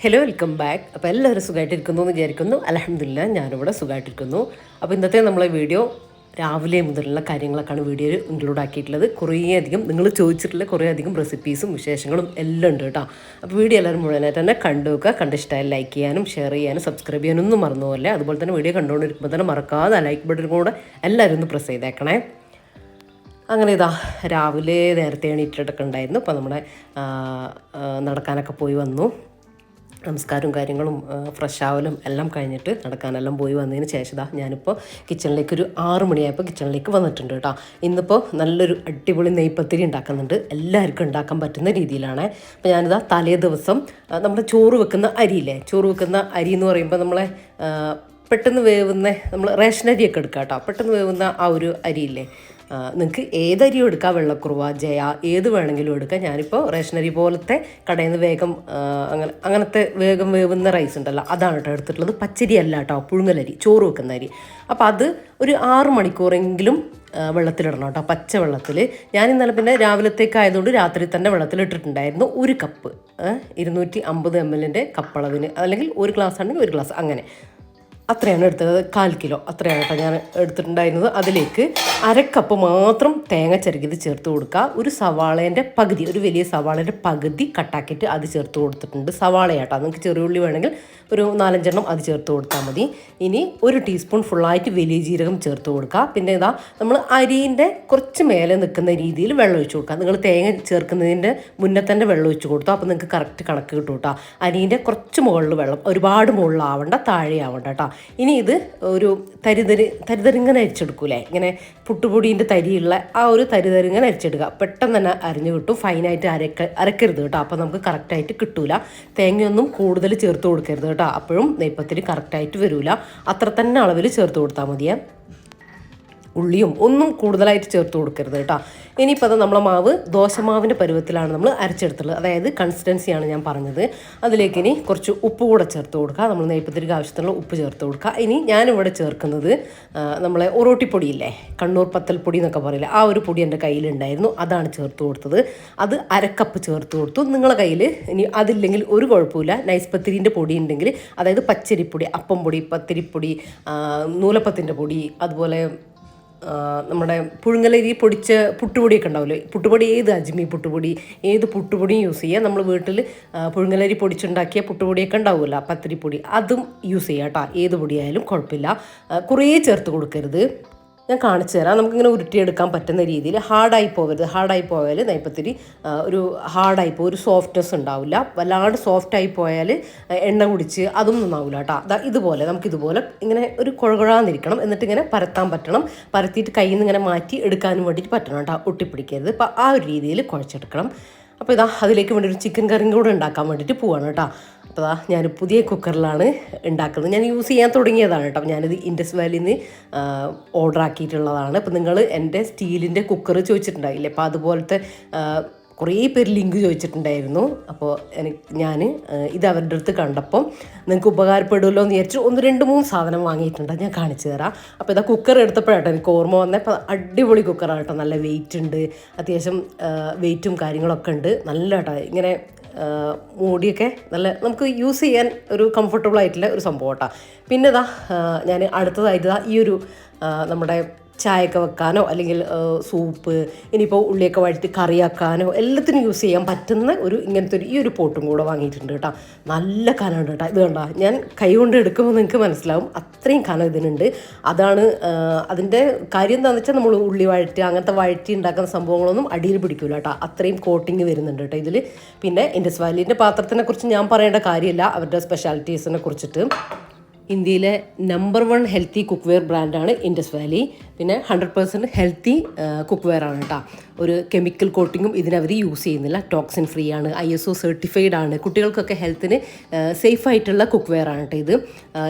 Hello welcome back. അപ്പോൾ എല്ലാവരും സുഖമായിട്ടിരിക്കുന്നു എന്ന് വിചാരിക്കുന്നു. അൽഹംദുലില്ലാഹ് ഞാനിവിടെ സുഖമായിട്ടിരിക്കുന്നു. അപ്പോൾ ഇന്നത്തെ നമ്മളെ വീഡിയോ രാവിലെ മുതലുള്ള കാര്യങ്ങളൊക്കെയാണ് വീഡിയോയിൽ ഇൻക്ലൂഡ് ആക്കിയിട്ടുള്ളത്. കുറേയധികം നിങ്ങൾ ചോദിച്ചിട്ടുള്ള കുറേയധികം റെസിപ്പീസും വിശേഷങ്ങളും എല്ലാം ഉണ്ട് കേട്ടോ. അപ്പോൾ വീഡിയോ എല്ലാവരും മുഴുവനായിട്ട് തന്നെ കണ്ടു വെക്കുക. കണ്ടിഷ്ടമായി ലൈക്ക് ചെയ്യാനും ഷെയർ ചെയ്യാനും സബ്സ്ക്രൈബ് ചെയ്യാനൊന്നും മറന്നു പോലെ. അതുപോലെ തന്നെ വീഡിയോ കണ്ടുകൊണ്ടിരിക്കുമ്പോൾ തന്നെ മറക്കാതെ ലൈക്ക് ബട്ടൺ കൂടെ എല്ലാവരും ഒന്ന് പ്രസ് ചെയ്തേക്കണേ. അങ്ങനെ ഇതാ രാവിലെ നേരത്തെ എണീറ്റിട്ടൊക്കെ ഉണ്ടായിരുന്നു. അപ്പോൾ നമ്മുടെ നടക്കാനൊക്കെ പോയി വന്നു. നമസ്കാരവും കാര്യങ്ങളും ഫ്രഷ് ആവലും എല്ലാം കഴിഞ്ഞിട്ട് നടക്കാനെല്ലാം പോയി വന്നതിന് ശേഷം ഞാനിപ്പോൾ കിച്ചണിലേക്ക് ഒരു 6 മണിയായപ്പോൾ കിച്ചണിലേക്ക് വന്നിട്ടുണ്ട് കേട്ടോ. ഇന്നിപ്പോൾ നല്ലൊരു അടിപൊളി നെയ്പത്തിരി ഉണ്ടാക്കുന്നുണ്ട്. എല്ലാവർക്കും ഉണ്ടാക്കാൻ പറ്റുന്ന രീതിയിലാണ്. അപ്പോൾ ഞാനിതാ തലേ ദിവസം നമ്മുടെ ചോറ് വെക്കുന്ന അരിയില്ലേ, ചോറ് വെക്കുന്ന അരി എന്ന് പറയുമ്പോൾ നമ്മളെ പെട്ടെന്ന് വേവുന്ന നമ്മൾ റേഷൻ അരിയൊക്കെ എടുക്കാം കേട്ടോ. പെട്ടെന്ന് വേവുന്ന ആ ഒരു അരിയില്ലേ, നിങ്ങൾക്ക് ഏതരിയും എടുക്കാം, വെള്ളക്കുറുവ, ജയ, ഏത് വേണമെങ്കിലും എടുക്കാം. ഞാനിപ്പോൾ റേഷനരി പോലത്തെ കടയിൽ നിന്ന് വേഗം അങ്ങനത്തെ വേഗം വേവുന്ന റൈസ് ഉണ്ടല്ലോ, അതാണ് കേട്ടോ എടുത്തിട്ടുള്ളത്. പച്ചരി അല്ല കേട്ടോ, പുഴുങ്ങലരി, ചോറ് വെക്കുന്ന അരി. അപ്പോൾ അത് ഒരു 6 മണിക്കൂറെങ്കിലും വെള്ളത്തിലിടണം കേട്ടോ, പച്ച വെള്ളത്തിൽ. ഞാൻ ഇന്നലെ പിന്നെ രാവിലത്തേക്കായതുകൊണ്ട് രാത്രി തന്നെ വെള്ളത്തിലിട്ടിട്ടുണ്ടായിരുന്നു. 1 കപ്പ് 250 ml കപ്പളവിന്, അല്ലെങ്കിൽ 1 ഗ്ലാസ് ആണെങ്കിൽ 1 ഗ്ലാസ്, അങ്ങനെ അത്രയാണ് എടുത്തത്. 1/4 കിലോ അത്രയാണ് കേട്ടോ ഞാൻ എടുത്തിട്ടുണ്ടായിരുന്നത്. അതിലേക്ക് 1/2 കപ്പ് മാത്രം തേങ്ങ ചിരകിയത് ചേർത്ത് കൊടുക്കുക. ഒരു സവാളേൻ്റെ പകുതി, ഒരു വലിയ സവാളേൻ്റെ പകുതി കട്ടാക്കിയിട്ട് അത് ചേർത്ത് കൊടുത്തിട്ടുണ്ട്. സവാളയാട്ടോ, നിങ്ങൾക്ക് ചെറിയ ഉള്ളി വേണമെങ്കിൽ ഒരു 4-5 എണ്ണം അത് ചേർത്ത് കൊടുത്താൽ മതി. ഇനി 1 ടീസ്പൂൺ ഫുള്ളായിട്ട് വലിയ ജീരകം ചേർത്ത് കൊടുക്കുക. പിന്നെ ഇതാ നമ്മൾ അരിൻ്റെ കുറച്ച് മേലെ നിൽക്കുന്ന രീതിയിൽ വെള്ളം ഒഴിച്ച് കൊടുക്കുക. നിങ്ങൾ തേങ്ങ ചേർക്കുന്നതിൻ്റെ മുന്നേ തന്നെ വെള്ളം ഒഴിച്ച് കൊടുത്തു. അപ്പോൾ നിങ്ങൾക്ക് കറക്റ്റ് കണക്ക് കിട്ടും കേട്ടോ. അരിൻ്റെ കുറച്ച് മുകളിൽ വെള്ളം, ഒരുപാട് മുകളിലാവണ്ട, താഴെ ആവണ്ട കേട്ടോ. ഇനി ഇത് ഒരു തരിതരിങ്ങനെ അരിച്ചെടുക്കൂലേ, ഇങ്ങനെ പുട്ടുപൊടീൻ്റെ തരിയുള്ള ആ ഒരു തരിതരിങ്ങനെ അരിച്ചെടുക്കുക. പെട്ടെന്ന് തന്നെ അരിഞ്ഞു കിട്ടും. ഫൈനായിട്ട് അരക്കരുത് കേട്ടോ, അപ്പോൾ നമുക്ക് കറക്റ്റായിട്ട് കിട്ടൂല. തേങ്ങയൊന്നും കൂടുതൽ ചേർത്ത് കൊടുക്കരുത് കേട്ടോ, അപ്പോഴും നെയ്പ്പത്തിരി കറക്റ്റായിട്ട് വരില്ല. അത്ര തന്നെ അളവിൽ ചേർത്ത് കൊടുത്താൽ മതിയേ. ഉള്ളിയും ഒന്നും കൂടുതലായിട്ട് ചേർത്ത് കൊടുക്കരുത് കേട്ടോ. ഇനിയിപ്പോൾ അത് നമ്മളെ മാവ് ദോശമാവിൻ്റെ പരുവത്തിലാണ് നമ്മൾ അരച്ചെടുത്തുള്ളത്, അതായത് കൺസിസ്റ്റൻസിയാണ് ഞാൻ പറഞ്ഞത്. അതിലേക്ക് ഇനി കുറച്ച് ഉപ്പ് കൂടെ ചേർത്ത് കൊടുക്കുക. നമ്മൾ നെയ്പ്പത്തിരിക്ക് ആവശ്യത്തിനുള്ള ഉപ്പ് ചേർത്ത് കൊടുക്കുക. ഇനി ഞാനിവിടെ ചേർക്കുന്നത് നമ്മളെ ഒറോട്ടിപ്പൊടിയില്ലേ, കണ്ണൂർ പത്തൽപ്പൊടി എന്നൊക്കെ പറയില്ല, ആ ഒരു പൊടി എൻ്റെ കയ്യിലുണ്ടായിരുന്നു, അതാണ് ചേർത്ത് കൊടുത്തത്. അത് 1/2 കപ്പ് ചേർത്ത് കൊടുത്തു. നിങ്ങളുടെ കയ്യിൽ ഇനി അതില്ലെങ്കിൽ ഒരു കുഴപ്പമില്ല, നൈസ് പത്തിരിൻ്റെ പൊടി ഉണ്ടെങ്കിൽ, അതായത് പച്ചരിപ്പൊടി, അപ്പം പൊടി, പത്തിരിപ്പൊടി, നൂലപ്പത്തിൻ്റെ പൊടി, അതുപോലെ നമ്മുടെ പുഴുങ്ങലരി പൊടിച്ച പുട്ടുപൊടിയൊക്കെ ഉണ്ടാവില്ലേ, പുട്ടുപൊടി, ഏത് അജ്മി പുട്ടുപൊടി, ഏത് പുട്ടുപൊടിയും യൂസ് ചെയ്യുക. നമ്മൾ വീട്ടിൽ പുഴുങ്ങലരി പൊടിച്ചുണ്ടാക്കിയ പുട്ടുപൊടിയൊക്കെ ഉണ്ടാവുമല്ലോ, പത്തിരിപ്പൊടി, അതും യൂസ് ചെയ്യുക കേട്ടോ. ഏത് പൊടിയായാലും കുഴപ്പമില്ല, കുറേ ചേർത്ത് കൊടുക്കരുത്. ഞാൻ കാണിച്ചു തരാം. നമുക്കിങ്ങനെ ഉരുട്ടിയെടുക്കാൻ പറ്റുന്ന രീതിയിൽ. ഹാർഡായി പോകരുത്. ഹാർഡായി പോയാൽ നെയ്പ്പത്തിരി ഒരു ഹാർഡായിപ്പോൾ ഒരു സോഫ്റ്റ്നെസ് ഉണ്ടാവില്ല. വല്ലാണ്ട് സോഫ്റ്റായി പോയാൽ എണ്ണ കുടിച്ച് അതൊന്നും നന്നാവില്ല കേട്ടോ. ഇതുപോലെ നമുക്കിതുപോലെ ഇങ്ങനെ ഒരു കുഴകുഴാന്നിരിക്കണം. എന്നിട്ട് ഇങ്ങനെ പരത്താൻ പറ്റണം. പരത്തിയിട്ട് കയ്യിൽ നിന്ന് ഇങ്ങനെ മാറ്റി എടുക്കാനും വേണ്ടിയിട്ട് പറ്റണം കേട്ടോ, ഒട്ടിപ്പിടിക്കരുത്. അപ്പോൾ ആ ഒരു രീതിയിൽ കുഴച്ചെടുക്കണം. അപ്പോൾ ഇതാ അതിലേക്ക് വേണ്ടി ഒരു ചിക്കൻ കറിയും കൂടെ ഉണ്ടാക്കാൻ വേണ്ടിയിട്ട് പോവാണ് കേട്ടോ. അപ്പോൾ ഞാൻ പുതിയ കുക്കറിലാണ് ഉണ്ടാക്കുന്നത്. ഞാൻ യൂസ് ചെയ്യാൻ തുടങ്ങിയതാണ് കേട്ടോ. ഞാനിത് ഇൻഡസ് വാലിയിൽ നിന്ന് ഓർഡർ ആക്കിയിട്ടുള്ളതാണ്. അപ്പോൾ നിങ്ങൾ എൻ്റെ സ്റ്റീലിൻ്റെ കുക്കർ ചോദിച്ചിട്ടുണ്ടായില്ലേ, അപ്പോൾ അതുപോലത്തെ കുറേ പേര് ലിങ്ക് ചോദിച്ചിട്ടുണ്ടായിരുന്നു. അപ്പോൾ ഞാൻ ഇത് അവരുടെ അടുത്ത് കണ്ടപ്പം നിങ്ങൾക്ക് ഉപകാരപ്പെടുമല്ലോ എന്ന് വിചാരിച്ചു 1-2-3 സാധനം വാങ്ങിയിട്ടുണ്ട്, ഞാൻ കാണിച്ചു തരാം. അപ്പോൾ ഇതാ കുക്കർ എടുത്തപ്പോഴാട്ടോ എനിക്ക് ഓർമ്മ വന്നത്. അപ്പോൾ അടിപൊളി കുക്കറാണ് കേട്ടോ, നല്ല വെയിറ്റ് ഉണ്ട്, അത്യാവശ്യം വെയിറ്റും കാര്യങ്ങളൊക്കെ ഉണ്ട്. നല്ല കേട്ടോ, ഇങ്ങനെ മൂടിയൊക്കെ നല്ല നമുക്ക് യൂസ് ചെയ്യാൻ ഒരു കംഫർട്ടബിൾ ആയിട്ടുള്ള ഒരു സംഭവം കേട്ടോ. പിന്നെ ഞാൻ അടുത്തതായിട്ട് ഈ ഒരു നമ്മുടെ ചായയൊക്കെ വെക്കാനോ, അല്ലെങ്കിൽ സൂപ്പ്, ഇനിയിപ്പോൾ ഉള്ളിയൊക്കെ വഴറ്റി കറിയാക്കാനോ എല്ലാത്തിനും യൂസ് ചെയ്യാൻ പറ്റുന്ന ഒരു ഇങ്ങനത്തെ ഈ ഒരു പോട്ടും കൂടെ വാങ്ങിയിട്ടുണ്ട് കേട്ടോ. നല്ല കനമുണ്ട് കേട്ടോ. ഇത് കണ്ടോ, ഞാൻ കൈ കൊണ്ട് എടുക്കുമ്പോൾ നിങ്ങൾക്ക് മനസ്സിലാവും അത്രയും കനം ഇതിനുണ്ട്. അതാണ് അതിൻ്റെ കാര്യം എന്താണെന്ന് വെച്ചാൽ, നമ്മൾ ഉള്ളി വഴറ്റി അങ്ങനത്തെ വഴറ്റി ഉണ്ടാക്കുന്ന സംഭവങ്ങളൊന്നും അടിയിൽ പിടിക്കില്ല കേട്ടോ, അത്രയും കോട്ടിങ് വരുന്നുണ്ട് കേട്ടോ ഇതിൽ. പിന്നെ ഇൻഡസ് വാലിൻ്റെ പാത്രത്തിനെ കുറിച്ച് ഞാൻ പറയേണ്ട കാര്യമില്ല, അവരുടെ സ്പെഷ്യാലിറ്റീസിനെ കുറിച്ചിട്ട്. ഇന്ത്യയിലെ നമ്പർ 1 ഹെൽത്തി കുക്ക് വെയർ ബ്രാൻഡാണ് ഇൻഡസ് വാലി. പിന്നെ 100% ഹെൽത്തി കുക്ക് വെയർ ആണ് കേട്ടോ. ഒരു കെമിക്കൽ കോട്ടിങ്ങും ഇതിനവർ യൂസ് ചെയ്യുന്നില്ല. ടോക്സിൻ ഫ്രീ ആണ്, ISO സർട്ടിഫൈഡ് ആണ്. കുട്ടികൾക്കൊക്കെ ഹെൽത്തിന് സേഫായിട്ടുള്ള കുക്ക് വെയർ ആണ് കേട്ടോ ഇത്.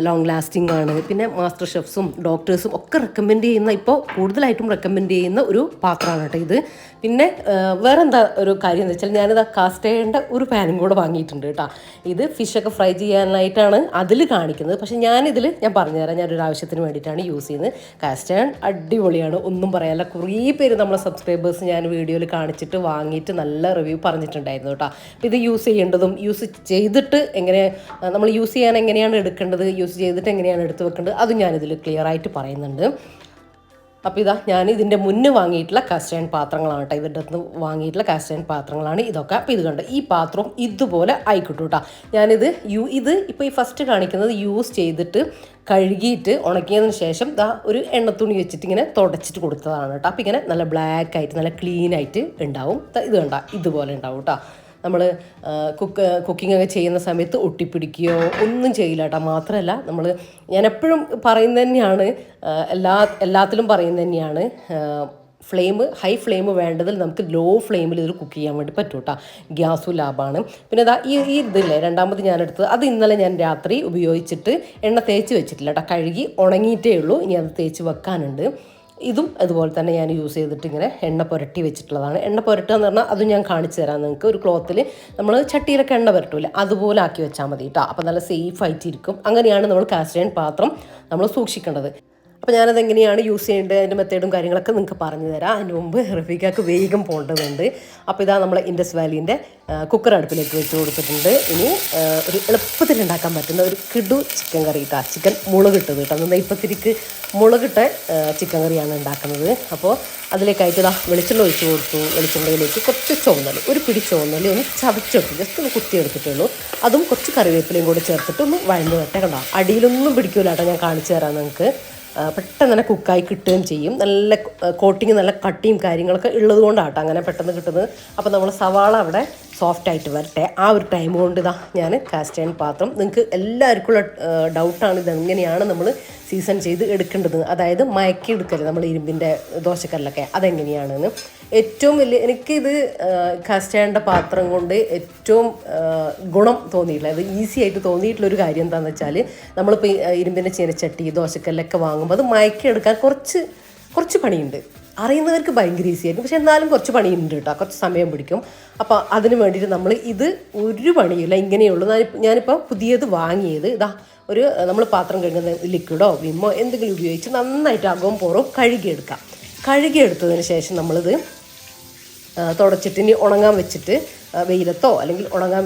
ലോങ് ലാസ്റ്റിംഗ് ആണ്. പിന്നെ മാസ്റ്റർ ഷെഫ്സും ഡോക്ടേഴ്സും ഒക്കെ റെക്കമെൻഡ് ചെയ്യുന്ന, ഇപ്പോൾ കൂടുതലായിട്ടും റെക്കമെൻഡ് ചെയ്യുന്ന ഒരു പാത്രമാണ് കേട്ടോ ഇത്. പിന്നെ വേറെ എന്താ ഒരു കാര്യം എന്ന് വെച്ചാൽ, ഞാനിത് കാസ്റ്റ് ചെയ്യേണ്ട ഒരു പാനും കൂടെ വാങ്ങിയിട്ടുണ്ട് കേട്ടോ. ഇത് ഫിഷൊക്കെ ഫ്രൈ ചെയ്യാനായിട്ടാണ് അതിൽ കാണിക്കുന്നത്. പക്ഷേ ഞാൻ പറഞ്ഞുതരാം, ഞാനൊരു ആവശ്യത്തിന് വേണ്ടിയിട്ടാണ് യൂസ് ചെയ്യുന്നത്. കാസ്റ്റ് അയൺ അടിപൊളിയാണ്, ഒന്നും പറയാനില്ല. കുറേ പേര് നമ്മളെ സബ്സ്ക്രൈബേഴ്സ് ഞാൻ വീഡിയോയിൽ കാണിച്ചിട്ട് വാങ്ങിയിട്ട് നല്ല റിവ്യൂ പറഞ്ഞിട്ടുണ്ടായിരുന്നു കേട്ടോ. അപ്പോൾ ഇത് യൂസ് ചെയ്യേണ്ടതും യൂസ് ചെയ്തിട്ട് എങ്ങനെ നമ്മൾ യൂസ് ചെയ്യാൻ എങ്ങനെയാണ് എടുക്കേണ്ടത്, യൂസ് ചെയ്തിട്ട് എങ്ങനെയാണ് എടുത്ത് വെക്കേണ്ടത്, അതും ഞാനിതിൽ ക്ലിയർ ആയിട്ട് പറയുന്നുണ്ട്. അപ്പോൾ ഇതാ ഞാൻ ഇതിൻ്റെ മുന്നേ വാങ്ങിയിട്ടുള്ള കാസ്റ്റേൺ പാത്രങ്ങളാണ് കേട്ടോ, ഇവരുടെ അടുത്ത് വാങ്ങിയിട്ടുള്ള കാസ്റ്റേൺ പാത്രങ്ങളാണ് ഇതൊക്കെ. അപ്പോൾ ഇത് കണ്ട് ഈ പാത്രം ഇതുപോലെ ആയിക്കിട്ടു കേട്ടോ. ഞാനിത് ഇത് ഇപ്പോൾ ഈ ഫസ്റ്റ് കാണിക്കുന്നത് യൂസ് ചെയ്തിട്ട് കഴുകിയിട്ട് ഉണക്കിയതിന് ശേഷം ഒരു എണ്ണത്തുണി വെച്ചിട്ട് ഇങ്ങനെ തുടച്ചിട്ട് കൊടുത്തതാണ് കേട്ടോ. അപ്പോൾ ഇങ്ങനെ നല്ല ബ്ലാക്ക് ആയിട്ട് നല്ല ക്ലീൻ ആയിട്ട് ഉണ്ടാവും. ഇത് കണ്ട ഇതുപോലെ ഉണ്ടാവും കേട്ടോ. നമ്മൾ കുക്കിംഗ് ഒക്കെ ചെയ്യുന്ന സമയത്ത് ഒട്ടിപ്പിടിക്കുകയോ ഒന്നും ചെയ്യില്ല കേട്ടോ. മാത്രമല്ല ഞാൻ എപ്പോഴും പറയുന്നത് തന്നെയാണ്, എല്ലാത്തിലും പറയുന്നത് തന്നെയാണ്, ഹൈ ഫ്ലെയിം വേണ്ടതിൽ നമുക്ക് ലോ ഫ്ലെയിമിൽ ഇതിൽ കുക്ക് ചെയ്യാൻ വേണ്ടി പറ്റും കേട്ടോ. ഗ്യാസും ലാഭമാണ്. പിന്നെ ഈ ഇതില്ലേ രണ്ടാമത് ഞാനെടുത്തത്, അത് ഇന്നലെ ഞാൻ രാത്രി ഉപയോഗിച്ചിട്ട് എണ്ണ തേച്ച് വെച്ചിട്ടില്ല കേട്ടോ. കഴുകി ഉണങ്ങിയിട്ടേ ഉള്ളൂ, ഇനി അത് തേച്ച് വെക്കാനുണ്ട്. ഇതും അതുപോലെ തന്നെ ഞാൻ യൂസ് ചെയ്തിട്ട് ഇങ്ങനെ എണ്ണ പുരട്ടി വെച്ചിട്ടുള്ളതാണ്. എണ്ണ പുരട്ടുക എന്ന് പറഞ്ഞാൽ അതും ഞാൻ കാണിച്ചു തരാം നിങ്ങൾക്ക്. ഒരു ക്ലോത്തിൽ നമ്മൾ ചട്ടിയിലൊക്കെ എണ്ണ പുരട്ടൂല്ലേ, അതുപോലെ ആക്കി വെച്ചാൽ മതി കേട്ടോ. അപ്പോൾ നല്ല സേഫ് ആയിട്ടിരിക്കും. അങ്ങനെയാണ് നമ്മൾ കാസ്റ്റ് അയൺ പാത്രം നമ്മൾ സൂക്ഷിക്കേണ്ടത്. അപ്പോൾ ഞാനതെങ്ങനെയാണ് യൂസ് ചെയ്യേണ്ടത്, അതിൻ്റെ മെത്തേഡും കാര്യങ്ങളൊക്കെ നിങ്ങൾക്ക് പറഞ്ഞു തരാം. അതിന് മുമ്പ് റഫീഖക്ക് വേഗം പോകേണ്ടതുണ്ട്. അപ്പോൾ ഇതാ നമ്മൾ ഇൻഡസ് വാലീൻ്റെ കുക്കർ അടുപ്പിലേക്ക് വെച്ച് കൊടുത്തിട്ടുണ്ട്. ഇനി ഒരു എളുപ്പത്തിൽ ഉണ്ടാക്കാൻ പറ്റുന്ന ഒരു കിടു ചിക്കൻ കറി കേട്ടോ. ചിക്കൻ മുളകിട്ടത് കേട്ടോ. നെയ്പ്പത്തിരിക്ക് മുളകിട്ട ചിക്കൻ കറിയാണ് ഉണ്ടാക്കുന്നത്. അപ്പോൾ അതിലേക്കായിട്ട് വെളിച്ചെണ്ണ ഒഴിച്ച് കൊടുത്തു. വെളിച്ചെണ്ണയിലേക്ക് കുറച്ച് ചുവന്നല്, ഒരു പിടി ചുവന്നല് ഒന്ന് ചതച്ചെടുത്തു, ജസ്റ്റ് ഒന്ന് കുത്തിയെടുത്തിട്ടുള്ളൂ. അതും കുറച്ച് കറിവേപ്പിലയും കൂടി ചേർത്തിട്ട് ഒന്ന് വഴന്ന് വെട്ടെ കണ്ടോ. അടിയിലൊന്നും പിടിക്കൂല കേട്ടോ, ഞാൻ കാണിച്ചു തരാം നിങ്ങൾക്ക്. പെട്ടെന്ന് തന്നെ കുക്കായി കിട്ടുകയും ചെയ്യും. നല്ല കോട്ടിങ്, നല്ല കട്ടിയും കാര്യങ്ങളൊക്കെ ഉള്ളത് കൊണ്ടാട്ടോ അങ്ങനെ പെട്ടെന്ന് കിട്ടുന്നത്. അപ്പോൾ നമ്മൾ സവാള അവിടെ സോഫ്റ്റായിട്ട് വരട്ടെ. ആ ഒരു ടൈം കൊണ്ട് ഞാൻ കാസ്റ്റ് അയൺ പാത്രം, നിങ്ങൾക്ക് എല്ലാവർക്കും ഉള്ള ഡൗട്ടാണ് ഇതെങ്ങനെയാണ് നമ്മൾ സീസൺ ചെയ്ത് എടുക്കേണ്ടത്, അതായത് മയക്കി എടുക്കല് നമ്മൾ ഇരുമ്പിൻ്റെ ദോശക്കല്ലൊക്കെ അതെങ്ങനെയാണെന്ന്. ഏറ്റവും വലിയ എനിക്കിത് കാസ്റ്റ് അയണിൻ്റെ പാത്രം കൊണ്ട് ഏറ്റവും ഗുണം തോന്നിയിട്ടില്ല, അത് ഈസി ആയിട്ട് തോന്നിയിട്ടുള്ളൊരു കാര്യം എന്താണെന്ന് വെച്ചാൽ, നമ്മളിപ്പോൾ ഇരുമ്പിൻ്റെ ചീനച്ചട്ടി ദോശക്കല്ലൊക്കെ വാങ്ങുമ്പോൾ അത് മയക്കി എടുക്കാൻ കുറച്ച് പണിയുണ്ട്. അറിയുന്നവർക്ക് ഭയങ്കര ഈസി ആയിരിക്കും, പക്ഷെ എന്നാലും കുറച്ച് പണിയുണ്ട് കേട്ടോ, കുറച്ച് സമയം പിടിക്കും. അപ്പോൾ അതിന് വേണ്ടിയിട്ട് നമ്മൾ ഇത് ഒരു പണിയില്ല, ഇങ്ങനെയുള്ളൂ. ഞാനിപ്പോൾ പുതിയത് വാങ്ങിയത് നമ്മൾ പാത്രം കഴുകുന്ന ലിക്വിഡോ വിമ്മോ എന്തെങ്കിലും ഉപയോഗിച്ച് നന്നായിട്ട് അകവും പുറവും കഴുകിയെടുത്തതിന് ശേഷം നമ്മളിത് തുടച്ചിട്ട് ഇനി ഉണങ്ങാൻ വെച്ചിട്ട് വെയിലത്തോ അല്ലെങ്കിൽ ഉണങ്ങാൻ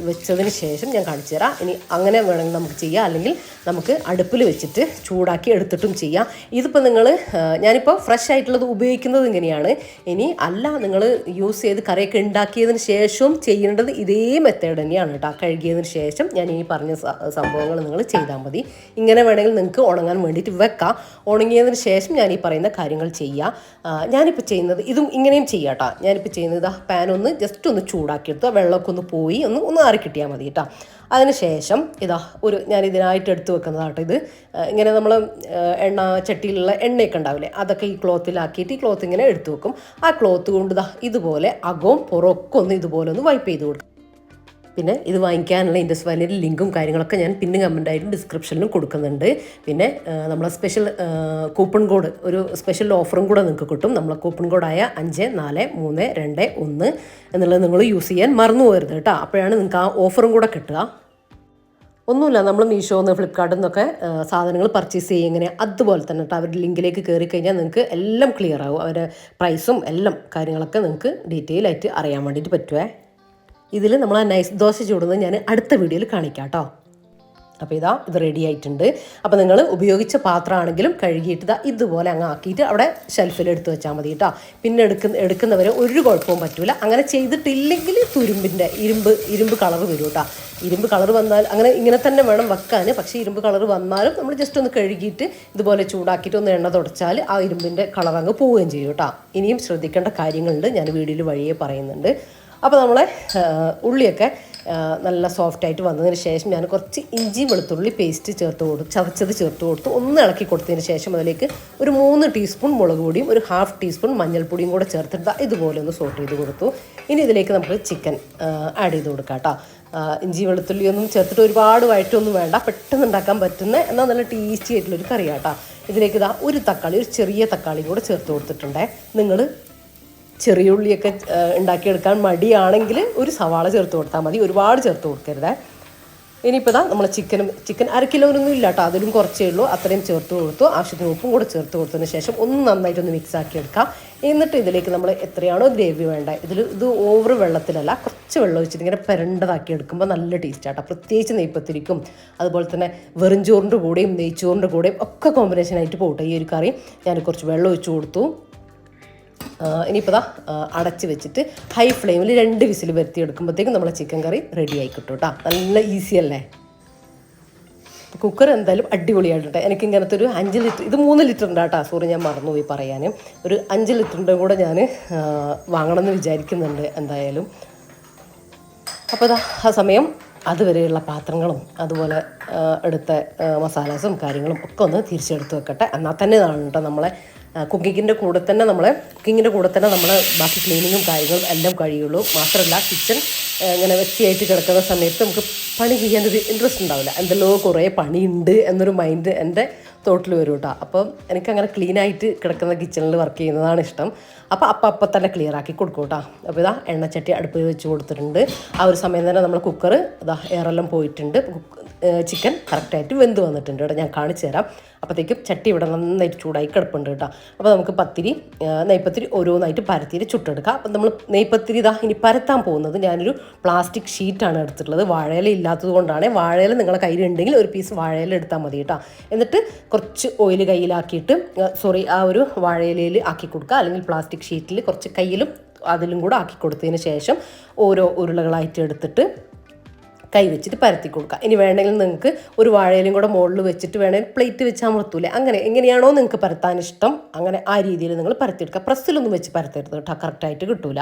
വെച്ചതിന് ശേഷം ഞാൻ കാണിച്ചു തരാം. ഇനി അങ്ങനെ വേണമെങ്കിൽ നമുക്ക് ചെയ്യാം, അല്ലെങ്കിൽ നമുക്ക് അടുപ്പിൽ വെച്ചിട്ട് ചൂടാക്കി എടുത്തിട്ടും ചെയ്യാം. ഇതിപ്പോൾ ഞാനിപ്പോൾ ഫ്രഷ് ആയിട്ടുള്ളത് ഉപയോഗിക്കുന്നത് ഇങ്ങനെയാണ്. ഇനി അല്ല, നിങ്ങൾ യൂസ് ചെയ്ത് കറിയൊക്കെ ഉണ്ടാക്കിയതിന് ശേഷവും ചെയ്യേണ്ടത് ഇതേ മെത്തേഡ് തന്നെയാണ് കേട്ടോ. കഴുകിയതിന് ശേഷം ഞാൻ ഈ പറഞ്ഞ സംഭവങ്ങൾ നിങ്ങൾ ചെയ്താൽ മതി. ഇങ്ങനെ വേണമെങ്കിൽ നിങ്ങൾക്ക് ഉണങ്ങാൻ വേണ്ടിയിട്ട് വെക്കാം. ഉണങ്ങിയതിന് ശേഷം ഞാൻ ഈ പറയുന്ന കാര്യങ്ങൾ ചെയ്യാം. ഞാനിപ്പോൾ ചെയ്യുന്നത് ഇതും ഇങ്ങനെയും ചെയ്യാം കേട്ടോ. ഞാനിപ്പോൾ ചെയ്യുന്നത് പാൻ ഒന്ന് ജസ്റ്റ് ഒന്ന് ചൂടാക്കിയെടുത്തു, വെള്ളമൊക്കെ ഒന്ന് പോയി ഒന്ന് ആറി കിട്ടിയാൽ മതി കേട്ടോ. അതിനുശേഷം ഞാൻ ഇതിനായിട്ട് എടുത്ത് വെക്കുന്നതാണ് കേട്ടോ. ഇത് ഇങ്ങനെ നമ്മൾ ചട്ടിയിലുള്ള എണ്ണയൊക്കെ ഉണ്ടാവില്ലേ, അതൊക്കെ ഈ ക്ലോത്തിലാക്കിയിട്ട് ഈ ക്ലോത്ത് ഇങ്ങനെ എടുത്ത് വെക്കും. ആ ക്ലോത്ത് കൊണ്ട് ഇതുപോലെ അകവും പുറമൊക്കെ ഒന്ന് ഇതുപോലെ ഒന്ന് വൈപ്പ് ചെയ്ത് കൊടുക്കും. പിന്നെ ഇത് വാങ്ങിക്കാനുള്ള ഇൻഡസ് വാലിൻ്റെ ലിങ്കും കാര്യങ്ങളൊക്കെ ഞാൻ പിന്നെ കമൻറ്റായിട്ടും ഡിസ്ക്രിപ്ഷനിലും കൊടുക്കുന്നുണ്ട്. പിന്നെ നമ്മളെ സ്പെഷ്യൽ കൂപ്പൺ കോഡ്, ഒരു സ്പെഷ്യൽ ഓഫറും കൂടെ നിങ്ങൾക്ക് കിട്ടും. നമ്മളെ കൂപ്പൺ കോഡായ 543221 എന്നുള്ളത് നിങ്ങൾ യൂസ് ചെയ്യാൻ മറന്നു പോകരുത് കേട്ടോ. അപ്പോഴാണ് നിങ്ങൾക്ക് ആ ഓഫറും കൂടെ കിട്ടുക. ഒന്നുമില്ല, നമ്മൾ മീഷോന്ന് ഫ്ലിപ്കാർട്ടിൽ നിന്നൊക്കെ സാധനങ്ങൾ പർച്ചേസ് ചെയ്യുക എങ്ങനെ അതുപോലെ തന്നെ കേട്ടോ. അവരുടെ ലിങ്കിലേക്ക് കയറി കഴിഞ്ഞാൽ നിങ്ങൾക്ക് എല്ലാം ക്ലിയർ ആകും. അവരുടെ പ്രൈസും എല്ലാം കാര്യങ്ങളൊക്കെ നിങ്ങൾക്ക് ഡീറ്റെയിൽ ആയിട്ട് അറിയാൻ വേണ്ടിയിട്ട് പറ്റുമേ. ഇതിൽ നമ്മൾ ആ നൈസ് ദോശ ചൂടുന്നത് ഞാൻ അടുത്ത വീഡിയോയിൽ കാണിക്കാം കേട്ടോ. അപ്പോൾ ഇത് റെഡി ആയിട്ടുണ്ട്. അപ്പോൾ നിങ്ങൾ ഉപയോഗിച്ച പാത്രമാണെങ്കിലും കഴുകിയിട്ട് ഇതുപോലെ അങ്ങ് ആക്കിയിട്ട് അവിടെ ഷെൽഫിൽ എടുത്ത് വെച്ചാൽ മതി കേട്ടോ. പിന്നെ എടുക്കുന്നവരെ ഒരു കുഴപ്പവും പറ്റില്ല. അങ്ങനെ ചെയ്തിട്ടില്ലെങ്കിൽ ഇരുമ്പ് കളർ വരും കേട്ടോ. ഇരുമ്പ് കളർ വന്നാൽ ഇങ്ങനെ തന്നെ വേണം വെക്കാൻ. പക്ഷേ ഇരുമ്പ് കളർ വന്നാലും നമ്മൾ ജസ്റ്റ് ഒന്ന് കഴുകിയിട്ട് ഇതുപോലെ ചൂടാക്കിയിട്ട് ഒന്ന് എണ്ണ തുടച്ചാൽ ആ ഇരുമ്പിൻ്റെ കളർ അങ്ങ് പോവുകയും ചെയ്യും കേട്ടോ. ഇനിയും ശ്രദ്ധിക്കേണ്ട കാര്യങ്ങളുണ്ട്, ഞാൻ വീഡിയോയിൽ വഴിയേ പറയുന്നുണ്ട്. അപ്പോൾ നമ്മളെ ഉള്ളിയൊക്കെ നല്ല സോഫ്റ്റായിട്ട് വന്നതിന് ശേഷം ഞാൻ കുറച്ച് ഇഞ്ചി വെളുത്തുള്ളി പേസ്റ്റ് ചതച്ചത് ചേർത്ത് കൊടുത്തു. ഒന്ന് ഇളക്കി കൊടുത്തതിന് ശേഷം അതിലേക്ക് ഒരു 3 ടീസ്പൂൺ മുളക് പൊടിയും ഒരു 1/2 ടീസ്പൂൺ മഞ്ഞൾപ്പൊടിയും കൂടെ ചേർത്തിട്ട് ഇതുപോലെ ഒന്ന് സോട്ട് ചെയ്ത് കൊടുത്തു. ഇനി ഇതിലേക്ക് നമുക്ക് ചിക്കൻ ആഡ് ചെയ്ത് കൊടുക്കാം കേട്ടോ. ഇഞ്ചി വെളുത്തുള്ളിയൊന്നും ചേർത്തിട്ട് ഒരുപാട് വഴറ്റൊന്നും വേണ്ട, പെട്ടെന്ന് ഉണ്ടാക്കാൻ പറ്റുന്ന എന്നാൽ നല്ല ടേസ്റ്റി ആയിട്ടുള്ളൊരു കറിയാട്ടോ. ഇതിലേക്ക് ഒരു ചെറിയ തക്കാളിയും കൂടെ ചേർത്ത് കൊടുത്തിട്ടുണ്ടേ. നിങ്ങൾ ചെറിയ ഉള്ളിയൊക്കെ ഉണ്ടാക്കിയെടുക്കാൻ മടിയാണെങ്കിൽ ഒരു സവാള ചേർത്ത് കൊടുത്താൽ മതി, ഒരുപാട് ചേർത്ത് കൊടുക്കരുത്. ഇനിയിപ്പോൾ ഇതാ നമ്മൾ ചിക്കൻ 1/2 കിലോനൊന്നും ഇല്ല കേട്ടോ, അതിലും കുറച്ചേ ഉള്ളൂ. അത്രയും ചേർത്ത് കൊടുത്തു, ആവശ്യത്തിന് ഉപ്പും കൂടെ ചേർത്ത് കൊടുത്തതിന് ശേഷം ഒന്ന് നന്നായിട്ടൊന്ന് മിക്സ് ആക്കി എടുക്കാം. എന്നിട്ട് ഇതിലേക്ക് നമ്മൾ എത്രയാണോ ഗ്രേവി വേണ്ടത്, ഇത് ഓവർ വെള്ളത്തിലല്ല, കുറച്ച് വെള്ളം ഒഴിച്ചിട്ട് ഇങ്ങനെ പെരണ്ടതാക്കി എടുക്കുമ്പോൾ നല്ല ടേസ്റ്റ് ആട്ടോ. പ്രത്യേകിച്ച് നെയ്പ്പത്തിരിക്കും അതുപോലെ തന്നെ വെറും ചോറിൻ്റെ കൂടെയും നെയ്ച്ചോറിൻ്റെ കൂടെയും ഒക്കെ കോമ്പിനേഷനായിട്ട് പോട്ടെ ഈ ഒരു കറി. ഞാൻ കുറച്ച് വെള്ളം ഒഴിച്ച് കൊടുത്തു. ഇനിയിപ്പോൾ ഇതാ അടച്ച് വെച്ചിട്ട് ഹൈ ഫ്ലെയിമിൽ 2 വിസിൽ വരുത്തി എടുക്കുമ്പോഴത്തേക്കും നമ്മളെ ചിക്കൻ കറി റെഡി ആയി കിട്ടും കേട്ടോ. നല്ല ഈസി അല്ലേ. കുക്കർ എന്തായാലും അടിപൊളിയായിട്ടെ. എനിക്ക് ഇങ്ങനത്തെ ഒരു 5 ലിറ്റർ, ഇത് 3 ലിറ്ററിൻ്റെ കേട്ടോ, സോറി ഞാൻ മറന്നുപോയി പറയാൻ. ഒരു 5 ലിറ്ററിൻ്റെ കൂടെ ഞാൻ വാങ്ങണമെന്ന് വിചാരിക്കുന്നുണ്ട് എന്തായാലും. അപ്പോൾ ഇതാ ആ സമയം അതുവരെയുള്ള പാത്രങ്ങളും അതുപോലെ എടുത്ത മസാലാസും കാര്യങ്ങളും ഒക്കെ ഒന്ന് തിരിച്ചെടുത്ത് വെക്കട്ടെ. എന്നാൽ തന്നെ ഇതാണ് കേട്ടോ നമ്മളെ കുക്കിങ്ങിൻ്റെ കൂടെ തന്നെ നമ്മൾ ബാക്കി ക്ലീനിങ്ങും കാര്യങ്ങളും എല്ലാം കഴിയുള്ളൂ. മാത്രമല്ല കിച്ചൺ ഇങ്ങനെ വൃത്തിയായിട്ട് കിടക്കുന്ന സമയത്ത് നമുക്ക് പണി ചെയ്യാനൊരു ഇൻട്രസ്റ്റ് ഉണ്ടാവില്ല. എന്തെല്ലോ കുറേ പണിയുണ്ട് എന്നൊരു മൈൻഡ് എൻ്റെ തോട്ടിൽ വരും കേട്ടോ. അപ്പം എനിക്കങ്ങനെ ക്ലീനായിട്ട് കിടക്കുന്ന കിച്ചണിൽ വർക്ക് ചെയ്യുന്നതാണ് ഇഷ്ടം. അപ്പം തന്നെ ക്ലിയർ ആക്കി കൊടുക്കും കേട്ടോ. അപ്പോൾ ഇതാ എണ്ണച്ചട്ടി അടുപ്പിൽ വെച്ച് കൊടുത്തിട്ടുണ്ട്. ആ ഒരു സമയം തന്നെ നമ്മൾ കുക്കർ ഇതാ എയറെല്ലാം പോയിട്ടുണ്ട്. ചിക്കൻ കറക്റ്റായിട്ട് വെന്ത് വന്നിട്ടുണ്ട് കേട്ടോ. ഞാൻ കാണിച്ചു തരാം. അപ്പോഴത്തേക്കും ചട്ടി ഇവിടെ നന്നായിട്ട് ചൂടായി കിടപ്പുണ്ട് കേട്ടോ. അപ്പോൾ നമുക്ക് നെയ്പ്പത്തിരി ഓരോന്നായിട്ട് പരത്തിയിട്ട് ചുട്ടെടുക്കാം. അപ്പം നമ്മൾ നെയ്പ്പത്തിരി ഇതാ ഇനി പരത്താൻ പോകുന്നത് ഞാനൊരു പ്ലാസ്റ്റിക് ഷീറ്റാണ് എടുത്തിട്ടുള്ളത്. വാഴയില ഇല്ലാത്തത് കൊണ്ടാണ്. വാഴയില നിങ്ങളുടെ കയ്യിലുണ്ടെങ്കിൽ ഒരു പീസ് വാഴയില എടുത്താൽ മതി കേട്ടോ. എന്നിട്ട് കുറച്ച് ഓയിൽ കയ്യിലാക്കിയിട്ട് ആ ഒരു വാഴയിലയിൽ ആക്കി കൊടുക്കുക. അല്ലെങ്കിൽ പ്ലാസ്റ്റിക് ഷീറ്റിൽ കുറച്ച് കയ്യിലും അതിലും കൂടെ ആക്കി കൊടുത്തതിന് ശേഷം ഓരോ ഉരുളകളായിട്ട് എടുത്തിട്ട് കൈ വെച്ചിട്ട് പരത്തി കൊടുക്കുക. ഇനി വേണമെങ്കിൽ നിങ്ങൾക്ക് ഒരു വാഴയിലും കൂടെ മുകളിൽ വെച്ചിട്ട് വേണമെങ്കിൽ പ്ലേറ്റ് വെച്ച് അമർത്തൂലേ, അങ്ങനെ എങ്ങനെയാണോ നിങ്ങൾക്ക് പരത്താൻ ഇഷ്ടം അങ്ങനെ ആ രീതിയിൽ നിങ്ങൾ പരത്തിയെടുക്കുക. പ്രസ്സിലൊന്നും വെച്ച് പരത്തരുത് കേട്ടോ, കറക്റ്റായിട്ട് കിട്ടൂല.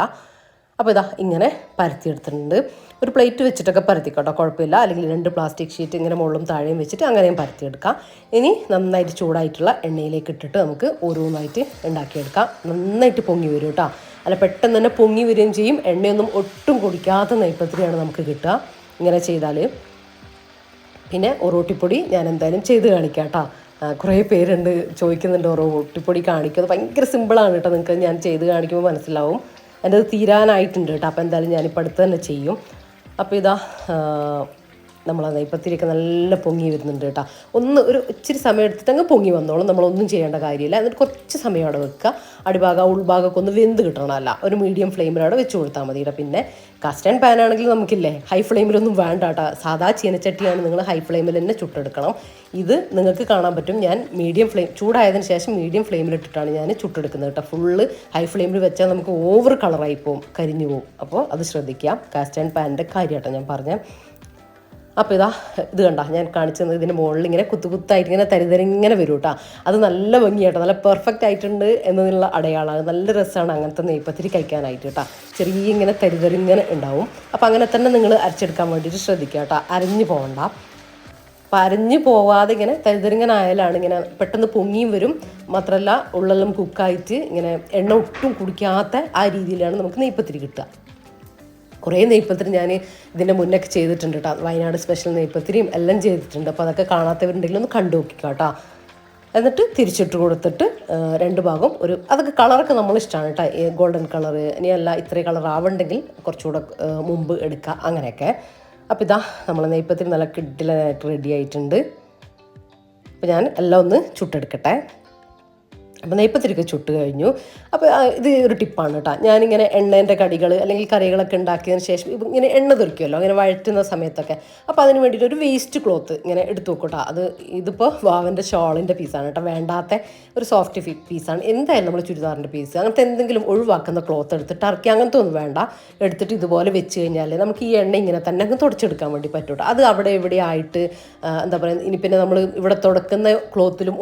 അപ്പോൾ ഇതാ ഇങ്ങനെ പരത്തിയെടുത്തിട്ടുണ്ട്. ഒരു പ്ലേറ്റ് വെച്ചിട്ടൊക്കെ പരത്തിക്കോട്ടോ, കുഴപ്പമില്ല. അല്ലെങ്കിൽ 2 പ്ലാസ്റ്റിക് ഷീറ്റ് ഇങ്ങനെ മുകളിലും താഴെയും വെച്ചിട്ട് അങ്ങനെയും പരത്തിയെടുക്കാം. ഇനി നന്നായിട്ട് ചൂടായിട്ടുള്ള എണ്ണയിലേക്ക് ഇട്ടിട്ട് നമുക്ക് ഓരോന്നായിട്ട് ഉണ്ടാക്കിയെടുക്കാം. നന്നായിട്ട് പൊങ്ങി വരും കേട്ടോ. അല്ല പെട്ടെന്ന് തന്നെ പൊങ്ങി വരികയും ചെയ്യും. എണ്ണയൊന്നും ഒട്ടും കുടിക്കാത്ത നെയ്പ്പത്തിരിയാണ് നമുക്ക് കിട്ടുക ഇങ്ങനെ ചെയ്താൽ. പിന്നെ ഒറോട്ടിപ്പൊടി ഞാൻ എന്തായാലും ചെയ്ത് കാണിക്കാം കേട്ടോ. കുറേ പേരുണ്ട് ചോദിക്കുന്നുണ്ട് ഒറോട്ടിപ്പൊടി കാണിക്കുന്നത്. ഭയങ്കര സിമ്പിളാണ് കേട്ടോ, നിങ്ങൾക്ക് ഞാൻ ചെയ്ത് കാണിക്കുമ്പോൾ മനസ്സിലാവും. എൻ്റെ അത് തീരാനായിട്ടുണ്ട് കേട്ടോ. അപ്പോൾ എന്തായാലും ഞാനിപ്പോൾ അടുത്ത് തന്നെ ചെയ്യും. അപ്പോൾ ഇതാ നമ്മൾ നെയ്പ്പത്തിരിയൊക്കെ നല്ല പൊങ്ങി വരുന്നുണ്ട് കേട്ടോ. ഒരു ഇച്ചിരി സമയം എടുത്തിട്ട് അങ്ങ് പൊങ്ങി വന്നോളും. നമ്മളൊന്നും ചെയ്യേണ്ട കാര്യമില്ല. എന്നിട്ട് കുറച്ച് സമയം അവിടെ വെക്കുക. അടിഭാഗം ഉൾഭാഗമൊക്കെ ഒന്ന് വെന്ത് കിട്ടണമല്ല, ഒരു മീഡിയം ഫ്ലെയിമിലവിടെ വെച്ച് കൊടുത്താൽ മതി കേട്ടോ. പിന്നെ കാസ്റ്റ് ആൻഡ് പാൻ ആണെങ്കിൽ നമുക്കില്ലേ ഹൈ ഫ്ലെയിമിലൊന്നും വേണ്ട കേട്ടോ. സാധാ ചീനച്ചട്ടിയാണ് നിങ്ങൾ ഹൈ ഫ്ലെയിമിൽ തന്നെ ചുട്ടെടുക്കണം. ഇത് നിങ്ങൾക്ക് കാണാൻ പറ്റും. ഞാൻ മീഡിയം ഫ്ലെയിം ചൂടായതിന് ശേഷം മീഡിയം ഫ്ലെയിമിലിട്ടിട്ടാണ് ഞാൻ ചുട്ടെടുക്കുന്നത് കേട്ടോ. ഫുള്ള് ഹൈ ഫ്ലെയിമിൽ വെച്ചാൽ നമുക്ക് ഓവർ കളറായി പോവും, കരിഞ്ഞു പോവും. അപ്പോൾ അത് ശ്രദ്ധിക്കാം. കാസ്റ്റ് ആൻഡ് പാനിൻ്റെ കാര്യം കേട്ടോ ഞാൻ പറഞ്ഞത്. അപ്പോൾ ഇത് കണ്ട ഞാൻ കാണിച്ചത് ഇതിൻ്റെ മുകളിൽ ഇങ്ങനെ കുത്തായിട്ട് ഇങ്ങനെ തരിതരിങ്ങനെ വരും കേട്ടോ. അത് നല്ല ഭംഗിയാട്ടോ, നല്ല പെർഫെക്റ്റ് ആയിട്ടുണ്ട് എന്നതിനുള്ള അടയാളമാണ്. നല്ല രസമാണ് അങ്ങനത്തെ നെയ്പ്പത്തിരി കഴിക്കാനായിട്ട് കേട്ടോ. ചെറിയ ഇങ്ങനെ തരിതരിങ്ങനെ ഉണ്ടാവും. അപ്പോൾ അങ്ങനെ തന്നെ നിങ്ങൾ അരച്ചെടുക്കാൻ വേണ്ടിയിട്ട് ശ്രദ്ധിക്കുക കേട്ടോ. അരഞ്ഞു പോകണ്ട. അപ്പോൾ അരഞ്ഞു പോവാതെ ഇങ്ങനെ തരിതരിങ്ങനെ ആയാലാണ് ഇങ്ങനെ പെട്ടെന്ന് പൊങ്ങിയും വരും. മാത്രമല്ല ഉള്ളെല്ലാം കുക്കായിട്ട് ഇങ്ങനെ എണ്ണ ഒട്ടും കുടിക്കാത്ത ആ രീതിയിലാണ് നമുക്ക് നെയ്പ്പത്തിരി കിട്ടുക. കുറേ നെയ്പ്പത്തിരി ഞാൻ ഇതിൻ്റെ മുന്നൊക്കെ ചെയ്തിട്ടുണ്ട് കേട്ടോ. വയനാട് സ്പെഷ്യൽ നെയ്പ്പത്തിരിയും എല്ലാം ചെയ്തിട്ടുണ്ട്. അപ്പോൾ അതൊക്കെ കാണാത്തവരുണ്ടെങ്കിൽ ഒന്ന് കണ്ടു നോക്കിക്കാം കേട്ടോ. എന്നിട്ട് തിരിച്ചിട്ട് കൊടുത്തിട്ട് 2 ഭാഗം അതൊക്കെ കളറൊക്കെ നമ്മളിഷ്ടമാണ് കേട്ടോ. ഗോൾഡൻ കളർ ഇനിയല്ല ഇത്രയും കളർ ആവണ്ടെങ്കിൽ കുറച്ചുകൂടെ മുമ്പ് എടുക്കുക അങ്ങനെയൊക്കെ. അപ്പോൾ ഇതാ നമ്മൾ നെയ്പ്പത്തിരി നല്ല കിഡിലായിട്ട് റെഡി ആയിട്ടുണ്ട്. അപ്പോൾ ഞാൻ എല്ലാം ഒന്ന് ചുട്ടെടുക്കട്ടെ. അപ്പോൾ നെയ്പ്പത്തിരിക്ക് ചുട്ട് കഴിഞ്ഞു. അപ്പോൾ ഇത് ഒരു ടിപ്പാണ് കേട്ടോ. ഞാനിങ്ങനെ എണ്ണേൻ്റെ കടികൾ അല്ലെങ്കിൽ കറികളൊക്കെ ഉണ്ടാക്കിയതിന് ശേഷം ഇങ്ങനെ എണ്ണ തെറിക്കുമല്ലോ ഇങ്ങനെ വഴറ്റുന്ന സമയത്തൊക്കെ. അപ്പോൾ അതിന് വേണ്ടിയിട്ട് ഒരു വേസ്റ്റ് ക്ലോത്ത് ഇങ്ങനെ എടുത്തു വെക്കൂട്ടോ. ഇതിപ്പോൾ വാവൻ്റെ ഷോളിൻ്റെ പീസാണ് കേട്ടോ. വേണ്ടാത്ത ഒരു സോഫ്റ്റ് പീസാണ്. എന്തായാലും നമ്മൾ ചുരിദാറിൻ്റെ പീസ് അങ്ങനത്തെ എന്തെങ്കിലും ഒഴിവാക്കുന്ന ക്ലോത്ത് എടുത്തിട്ട് ടർക്കി അങ്ങനത്തെ ഒന്നും വേണ്ട. എടുത്തിട്ട് ഇതുപോലെ വെച്ച് കഴിഞ്ഞാൽ നമുക്ക് ഈ എണ്ണ ഇങ്ങനെ തന്നെ അങ്ങ് തുടച്ചെടുക്കാൻ വേണ്ടി പറ്റും കേട്ടോ. അത് അവിടെ എവിടെ ആയിട്ട് എന്താ പറയുക, ഇനി പിന്നെ നമ്മൾ ഇവിടെ തുടക്കുന്ന ക്ലോത്തിലും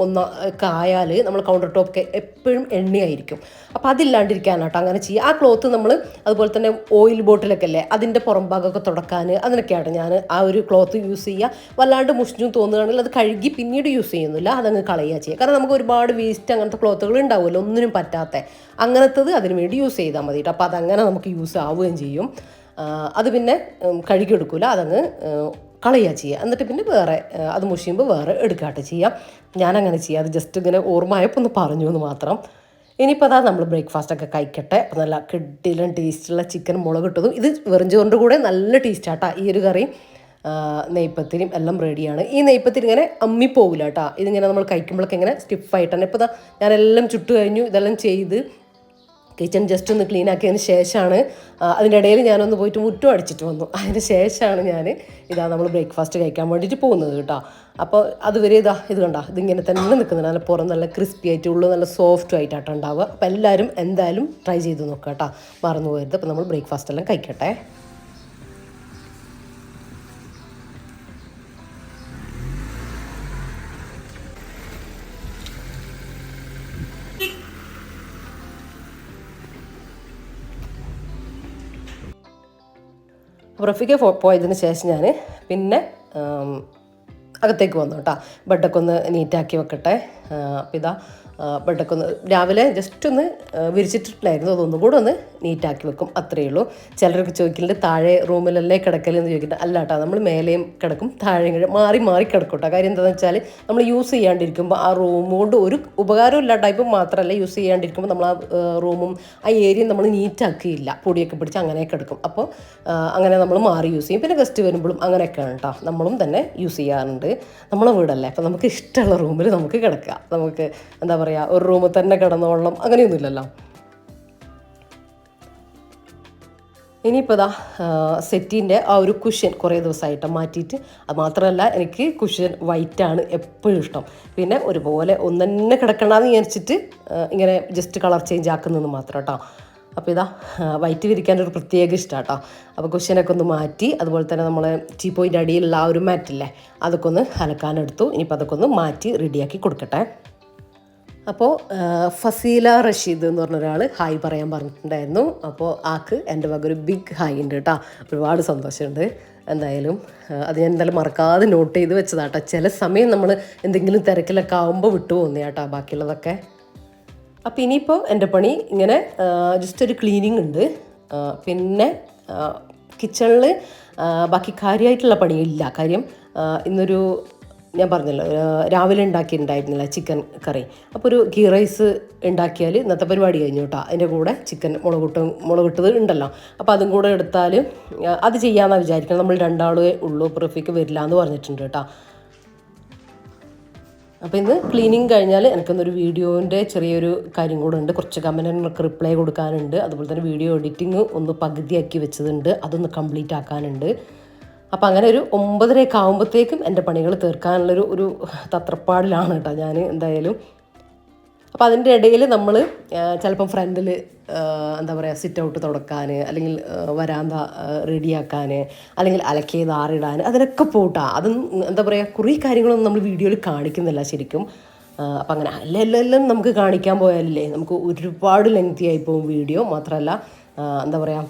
ഒക്കെ ആയാൽ നമ്മൾ കൗണ്ടർ ടോപ്പ് എപ്പോഴും എണ്ണയായിരിക്കും. അപ്പോൾ അതില്ലാണ്ടിരിക്കാനാട്ടോ അങ്ങനെ ചെയ്യുക. ആ ക്ലോത്ത് നമ്മൾ അതുപോലെ തന്നെ ഓയിൽ ബോട്ടിലൊക്കെ അല്ലേ അതിൻ്റെ പുറം ഭാഗമൊക്കെ തുടക്കാൻ അതിനൊക്കെയാണ് ഞാൻ ആ ഒരു ക്ലോത്ത് യൂസ് ചെയ്യുക. വല്ലാണ്ട് മുഷിഞ്ഞു തോന്നുകയാണെങ്കിൽ അത് കഴുകി പിന്നീട് യൂസ് ചെയ്യുന്നില്ല, അതങ്ങ് കളയുക ചെയ്യുക. കാരണം നമുക്ക് ഒരുപാട് വേസ്റ്റ് അങ്ങനത്തെ ക്ലോത്തുകൾ ഉണ്ടാവുമല്ലോ ഒന്നിനും പറ്റാത്ത, അങ്ങനത്തത് അതിന് വേണ്ടി യൂസ് ചെയ്താൽ മതി. അപ്പോൾ അതങ്ങനെ നമുക്ക് യൂസ് ആവുകയും ചെയ്യും. അത് പിന്നെ കഴുകിയെടുക്കില്ല, അതങ്ങ് കളയുക ചെയ്യുക. എന്നിട്ട് പിന്നെ വേറെ അത് മുഷിയുമ്പോൾ വേറെ എടുക്കാട്ടെ ചെയ്യാം. ഞാനങ്ങനെ ചെയ്യാം. അത് ജസ്റ്റ് ഇങ്ങനെ ഓർമ്മയായപ്പോൾ ഒന്ന് പറഞ്ഞു എന്ന് മാത്രം. ഇനിയിപ്പോൾ അതാ നമ്മൾ ബ്രേക്ക്ഫാസ്റ്റൊക്കെ കഴിക്കട്ടെ. അപ്പോൾ നല്ല കിഡിലും ടേസ്റ്റുള്ള ചിക്കൻ മുളക് ഇട്ടതും ഇത് വെറും ചോറിൻ്റെ കൂടെ നല്ല ടേസ്റ്റാട്ടാ ഈ ഒരു കറി. നെയ്പ്പത്തിരിയും എല്ലാം റെഡിയാണ്. ഈ നെയ്പ്പത്തിരി ഇങ്ങനെ അമ്മി പോകില്ല കേട്ടോ. ഇതിങ്ങനെ നമ്മൾ കഴിക്കുമ്പോഴൊക്കെ ഇങ്ങനെ സ്റ്റിഫായിട്ടാണ്. ഇപ്പോൾ ഞാനെല്ലാം ചുട്ട് കഴിഞ്ഞു, ഇതെല്ലാം ചെയ്ത് കിച്ചൺ ജസ്റ്റ് ഒന്ന് ക്ലീൻ ആക്കിയതിന് ശേഷമാണ്, അതിൻ്റെ ഇടയിൽ ഞാനൊന്ന് പോയിട്ട് മുറ്റം അടിച്ചിട്ട് വന്നു. അതിന് ശേഷമാണ് ഞാൻ നമ്മൾ ബ്രേക്ക്ഫാസ്റ്റ് കഴിക്കാൻ വേണ്ടിയിട്ട് പോകുന്നത് കേട്ടോ. അപ്പോൾ അതുവരെ ഇത് കണ്ട ഇതിങ്ങനെ തന്നെ നിൽക്കുന്നുണ്ട്. നല്ല പുറം നല്ല ക്രിസ്പി ആയിട്ട്, ഉള്ളു നല്ല സോഫ്റ്റും ആയിട്ടാണ് ഉണ്ടാവുക. അപ്പോൾ എല്ലാവരും എന്തായാലും ട്രൈ ചെയ്ത് നോക്കുക കേട്ടോ, മറന്നു പോകരുത്. അപ്പോൾ നമ്മൾ ബ്രേക്ക്ഫാസ്റ്റ് എല്ലാം കഴിക്കട്ടെ. റഫീഖ പോയതിന് ശേഷം ഞാൻ പിന്നെ അകത്തേക്ക് വന്നു കേട്ടോ. ബെഡൊക്കെ ഒന്ന് നീറ്റാക്കി വെക്കട്ടെ. അപ്പോൾ ബെഡൊക്കെ ഒന്ന് രാവിലെ ജസ്റ്റ് ഒന്ന് വിരിച്ചിട്ടില്ലായിരുന്നു, അതൊന്നും കൂടെ ഒന്ന് നീറ്റാക്കി വെക്കും, അത്രയേ ഉള്ളൂ. ചിലരൊക്കെ ചോദിക്കുന്നുണ്ട് താഴെ റൂമിലല്ലേ കിടക്കലെന്ന് ചോദിക്കുന്നുണ്ട്. അല്ല കേട്ടോ, നമ്മൾ മേലെയും കിടക്കും താഴെയും മാറി മാറി കിടക്കും കേട്ടോ. കാര്യം എന്താണെന്ന് വെച്ചാൽ നമ്മൾ യൂസ് ചെയ്യാണ്ടിരിക്കുമ്പോൾ ആ റൂം കൊണ്ട് ഒരു ഉപകാരം ഇല്ല ടൈപ്പ് മാത്രമല്ല, യൂസ് ചെയ്യാണ്ടിരിക്കുമ്പോൾ നമ്മൾ ആ റൂമും ആ ഏരിയയും നമ്മൾ നീറ്റാക്കിയില്ല, പൊടിയൊക്കെ പിടിച്ച് അങ്ങനെ കിടക്കും. അപ്പോൾ അങ്ങനെ നമ്മൾ മാറി യൂസ് ചെയ്യും. പിന്നെ ഗസ്റ്റ് വരുമ്പോഴും അങ്ങനെയൊക്കെയാണ് കേട്ടോ, നമ്മളും തന്നെ യൂസ് ചെയ്യാറുണ്ട്. നമ്മളെ വീടല്ലേ, അപ്പോൾ നമുക്ക് ഇഷ്ടമുള്ള റൂമിൽ നമുക്ക് കിടക്കാം. നമുക്ക് എന്താ പറയുക, ഒരു റൂമിൽ തന്നെ കിടന്നോളണം അങ്ങനെയൊന്നുമില്ലല്ലോ. ഇനിയിപ്പോൾ സെറ്റിൻ്റെ ആ ഒരു കുഷ്യൻ കുറേ ദിവസമായിട്ട് മാറ്റിയിട്ട്, അത് മാത്രമല്ല എനിക്ക് കുഷ്യൻ വൈറ്റാണ് എപ്പോഴും ഇഷ്ടം. പിന്നെ ഒരുപോലെ ഒന്നെ കിടക്കണമെന്ന് വിചാരിച്ചിട്ട് ഇങ്ങനെ ജസ്റ്റ് കളർ ചേഞ്ച് ആക്കുന്നതെന്ന് മാത്രം കേട്ടോ. അപ്പോൾ വൈറ്റ് വിരിക്കാനൊരു പ്രത്യേക ഇഷ്ടമാണ് കേട്ടോ. അപ്പോൾ കുഷ്യനൊക്കെ ഒന്ന് മാറ്റി, അതുപോലെ തന്നെ നമ്മൾ ടീപ്പോയിൻ്റെ അടിയിലുള്ള ആ ഒരു മാറ്റില്ലേ, അതൊക്കെ ഒന്ന് അലക്കാനെടുത്തു. ഇനിയിപ്പോൾ അതൊക്കെ ഒന്ന് മാറ്റി റെഡിയാക്കി കൊടുക്കട്ടെ. അപ്പോൾ ഫസീല റഷീദ് എന്ന് പറഞ്ഞ ഒരാൾ ഹായ് പറയാൻ പറഞ്ഞിട്ടുണ്ടായിരുന്നു. അപ്പോൾ ആക്ക് എൻ്റെ വക ഒരു ബിഗ് ഹായ് ഉണ്ട് കേട്ടോ. ഒരുപാട് സന്തോഷമുണ്ട്. എന്തായാലും അത് ഞാൻ എന്തായാലും മറക്കാതെ നോട്ട് ചെയ്ത് വെച്ചതാട്ടോ. ചില സമയം നമ്മൾ എന്തെങ്കിലും തിരക്കിലൊക്കെ ആകുമ്പോൾ വിട്ടു പോകുന്നേ കേട്ടോ ബാക്കിയുള്ളതൊക്കെ. അപ്പോൾ ഇനിയിപ്പോൾ എൻ്റെ പണി ഇങ്ങനെ ജസ്റ്റ് ഒരു ക്ലീനിങ് ഉണ്ട്. പിന്നെ കിച്ചണിൽ ബാക്കി കാര്യമായിട്ടുള്ള പണിയില്ല. കാര്യം ഇന്നൊരു ഞാൻ പറഞ്ഞല്ലോ രാവിലെ ഉണ്ടാക്കിയിട്ടുണ്ടായിരുന്നില്ല ചിക്കൻ കറി. അപ്പോൾ ഒരു ഗീ റൈസ് ഉണ്ടാക്കിയാൽ ഇന്നത്തെ പരിപാടി കഴിഞ്ഞു കേട്ടോ. അതിൻ്റെ കൂടെ ചിക്കൻ മുളകിട്ടത് ഉണ്ടല്ലോ, അപ്പോൾ അതും കൂടെ എടുത്താൽ അത് ചെയ്യാമെന്നാണ് വിചാരിക്കുന്നത്. നമ്മൾ രണ്ടാളേ ഉള്ളൂ, റഫീഖ് വരില്ല എന്ന് പറഞ്ഞിട്ടുണ്ട് കേട്ടോ. അപ്പോൾ ഇന്ന് ക്ലീനിങ് കഴിഞ്ഞാൽ എനിക്കൊന്നൊരു വീഡിയോൻ്റെ ചെറിയൊരു കാര്യം കൂടെ ഉണ്ട്. കുറച്ച് കമൻറ്റിനൊക്കെ റിപ്ലൈ കൊടുക്കാനുണ്ട്. അതുപോലെ തന്നെ വീഡിയോ എഡിറ്റിങ് ഒന്ന് പകുതിയാക്കി വെച്ചതുണ്ട്, അതൊന്ന് കംപ്ലീറ്റ് ആക്കാനുണ്ട്. അപ്പോൾ അങ്ങനെ ഒരു 9:30 ആകുമ്പോഴത്തേക്കും എൻ്റെ പണികൾ തീർക്കാനുള്ളൊരു തത്രപ്പാടിലാണ് കേട്ടോ ഞാൻ എന്തായാലും. അപ്പോൾ അതിൻ്റെ ഇടയിൽ നമ്മൾ ചിലപ്പം ഫ്രണ്ടിൽ എന്താ പറയുക സിറ്റ് ഔട്ട് തുടക്കാൻ, അല്ലെങ്കിൽ വരാന്ത റെഡിയാക്കാൻ, അല്ലെങ്കിൽ അലക്കിയത് ആറിടാൻ, അതിനൊക്കെ പോട്ടാ. അതൊന്നും എന്താ പറയുക കുറേ കാര്യങ്ങളൊന്നും നമ്മൾ വീഡിയോയിൽ കാണിക്കുന്നില്ല ശരിക്കും. അപ്പം അങ്ങനെ എല്ലാം നമുക്ക് കാണിക്കാൻ പോയാലല്ലേ നമുക്ക് ഒരുപാട് ലെങ്തി ആയിപ്പോവും വീഡിയോ. മാത്രമല്ല എന്താ പറയുക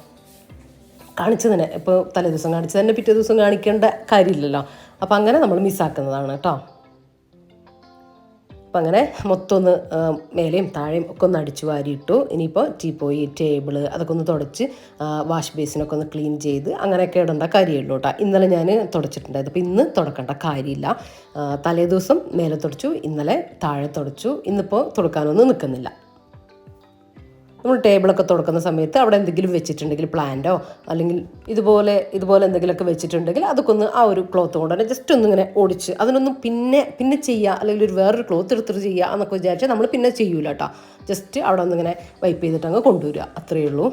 കാണിച്ചതിനെ ഇപ്പോൾ തലേ ദിവസം കാണിച്ചത് തന്നെ പിറ്റേ ദിവസം കാണിക്കേണ്ട കാര്യമില്ലല്ലോ. അപ്പം അങ്ങനെ നമ്മൾ മിസ്സാക്കുന്നതാണ് കേട്ടോ. അപ്പം അങ്ങനെ മൊത്തം ഒന്ന് മേലെയും താഴെയും ഒക്കെ ഒന്ന് അടിച്ചു വാരിയിട്ടു. ഇനിയിപ്പോൾ ടീപ്പോയി ടേബിള് അതൊക്കെ ഒന്ന് തുടച്ച് വാഷ് ബേസിനൊക്കെ ഒന്ന് ക്ലീൻ ചെയ്ത് അങ്ങനെയൊക്കെ ഇടേണ്ട കാര്യമുള്ളൂ കേട്ടോ. ഇന്നലെ ഞാൻ തുടച്ചിട്ടുണ്ടായത്, അപ്പോൾ ഇന്ന് തുടക്കേണ്ട കാര്യമില്ല. തലേ ദിവസം മേലെ തുടച്ചു, ഇന്നലെ താഴെ തുടച്ചു, ഇന്നിപ്പോൾ തുടക്കാനൊന്നും നിൽക്കുന്നില്ല. നമ്മൾ ടേബിളൊക്കെ തുടക്കുന്ന സമയത്ത് അവിടെ എന്തെങ്കിലും വെച്ചിട്ടുണ്ടെങ്കിൽ പ്ലാന്റോ അല്ലെങ്കിൽ ഇതുപോലെ എന്തെങ്കിലുമൊക്കെ വെച്ചിട്ടുണ്ടെങ്കിൽ അതൊക്കെ ഒന്ന് ആ ഒരു ക്ലോത്ത് കൊണ്ട് തന്നെ ജസ്റ്റ് ഒന്നിങ്ങനെ ഓടിച്ച് അതിനൊന്നും പിന്നെ ചെയ്യുക, അല്ലെങ്കിൽ ഒരു വേറൊരു ക്ലോത്ത് എടുത്തിട്ട് ചെയ്യുക എന്നൊക്കെ വിചാരിച്ചാൽ നമ്മൾ പിന്നെ ചെയ്യൂല കേട്ടോ. ജസ്റ്റ് അവിടെ ഒന്നിങ്ങനെ വൈപ്പ് ചെയ്തിട്ട് അങ്ങ് കൊണ്ടുവരിക, അത്രയേ ഉള്ളൂ.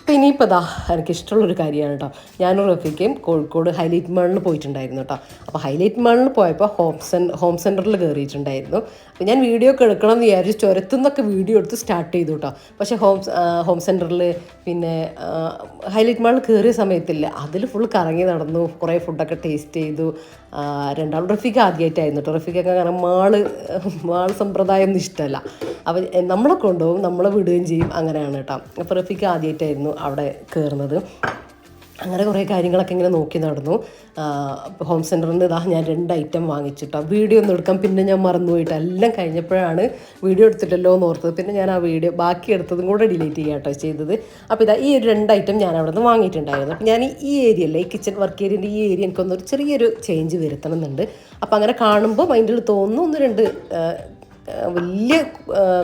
അപ്പോൾ ഇനിയിപ്പോൾ എനിക്കിഷ്ടമുള്ളൊരു കാര്യമാണ് കേട്ടോ. ഞാനും റഫീഖയും കോഴിക്കോട് ഹൈലൈറ്റ് മാളിൽ പോയിട്ടുണ്ടായിരുന്നു കേട്ടോ. അപ്പോൾ ഹൈലൈറ്റ് മാളിൽ പോയപ്പോൾ ഹോം സെൻറ്ററിൽ കയറിയിട്ടുണ്ടായിരുന്നു. അപ്പോൾ ഞാൻ വീഡിയോ ഒക്കെ എടുക്കണം എന്ന് വിചാരിച്ച് ചുരത്തുനിന്നൊക്കെ വീഡിയോ എടുത്ത് സ്റ്റാർട്ട് ചെയ്തു കേട്ടോ. പക്ഷേ ഹോം സെൻറ്ററിൽ പിന്നെ ഹൈലൈറ്റ് മാളിൽ കയറിയ സമയത്തില്ല, അതിൽ ഫുൾ കറങ്ങി നടന്നു, കുറേ ഫുഡൊക്കെ ടേസ്റ്റ് ചെയ്തു. രണ്ടാളും റഫീഖ് ആദ്യമായിട്ടായിരുന്നു കേട്ടോ. റഫീഖൊക്കെ അങ്ങനെ മാൾ സമ്പ്രദായം ഒന്നും ഇഷ്ടമല്ല. അപ്പോൾ നമ്മളെ കൊണ്ടുപോകും, നമ്മളെ വിടുകയും ചെയ്യും, അങ്ങനെയാണ് കേട്ടോ. അപ്പോൾ റഫീഖ് ആദ്യമായിട്ടായിരുന്നു അവിടെ കയറുന്നത്. അങ്ങനെ കുറേ കാര്യങ്ങളൊക്കെ ഇങ്ങനെ നോക്കി നടന്നു. ഹോം സെൻറ്ററിൽ നിന്ന് ഞാൻ 2 ഐറ്റം വാങ്ങിച്ചിട്ടോ. വീഡിയോ ഒന്നും എടുക്കാൻ പിന്നെ ഞാൻ മറന്നുപോയിട്ട് എല്ലാം കഴിഞ്ഞപ്പോഴാണ് വീഡിയോ എടുത്തിട്ടല്ലോ എന്ന് ഓർത്തത്. പിന്നെ ഞാൻ ആ വീഡിയോ ബാക്കി എടുത്തതും കൂടെ ഡിലീറ്റ് ചെയ്യാട്ടോ ചെയ്തത്. അപ്പോൾ ഈ ഒരു 2 ഐറ്റം ഞാൻ അവിടെ നിന്ന് വാങ്ങിയിട്ടുണ്ടായിരുന്നു. അപ്പോൾ ഞാൻ ഈ ഏരിയല്ലേ, ഈ കിച്ചൺ വർക്ക് ഏരിയൻ്റെ ഈ ഏരിയ എനിക്കൊന്നൊരു ചെറിയൊരു ചേഞ്ച് വരുത്തണമെന്നുണ്ട്. അപ്പോൾ അങ്ങനെ കാണുമ്പോൾ മൈൻഡിൽ തോന്നുന്നു 1-2 വലിയ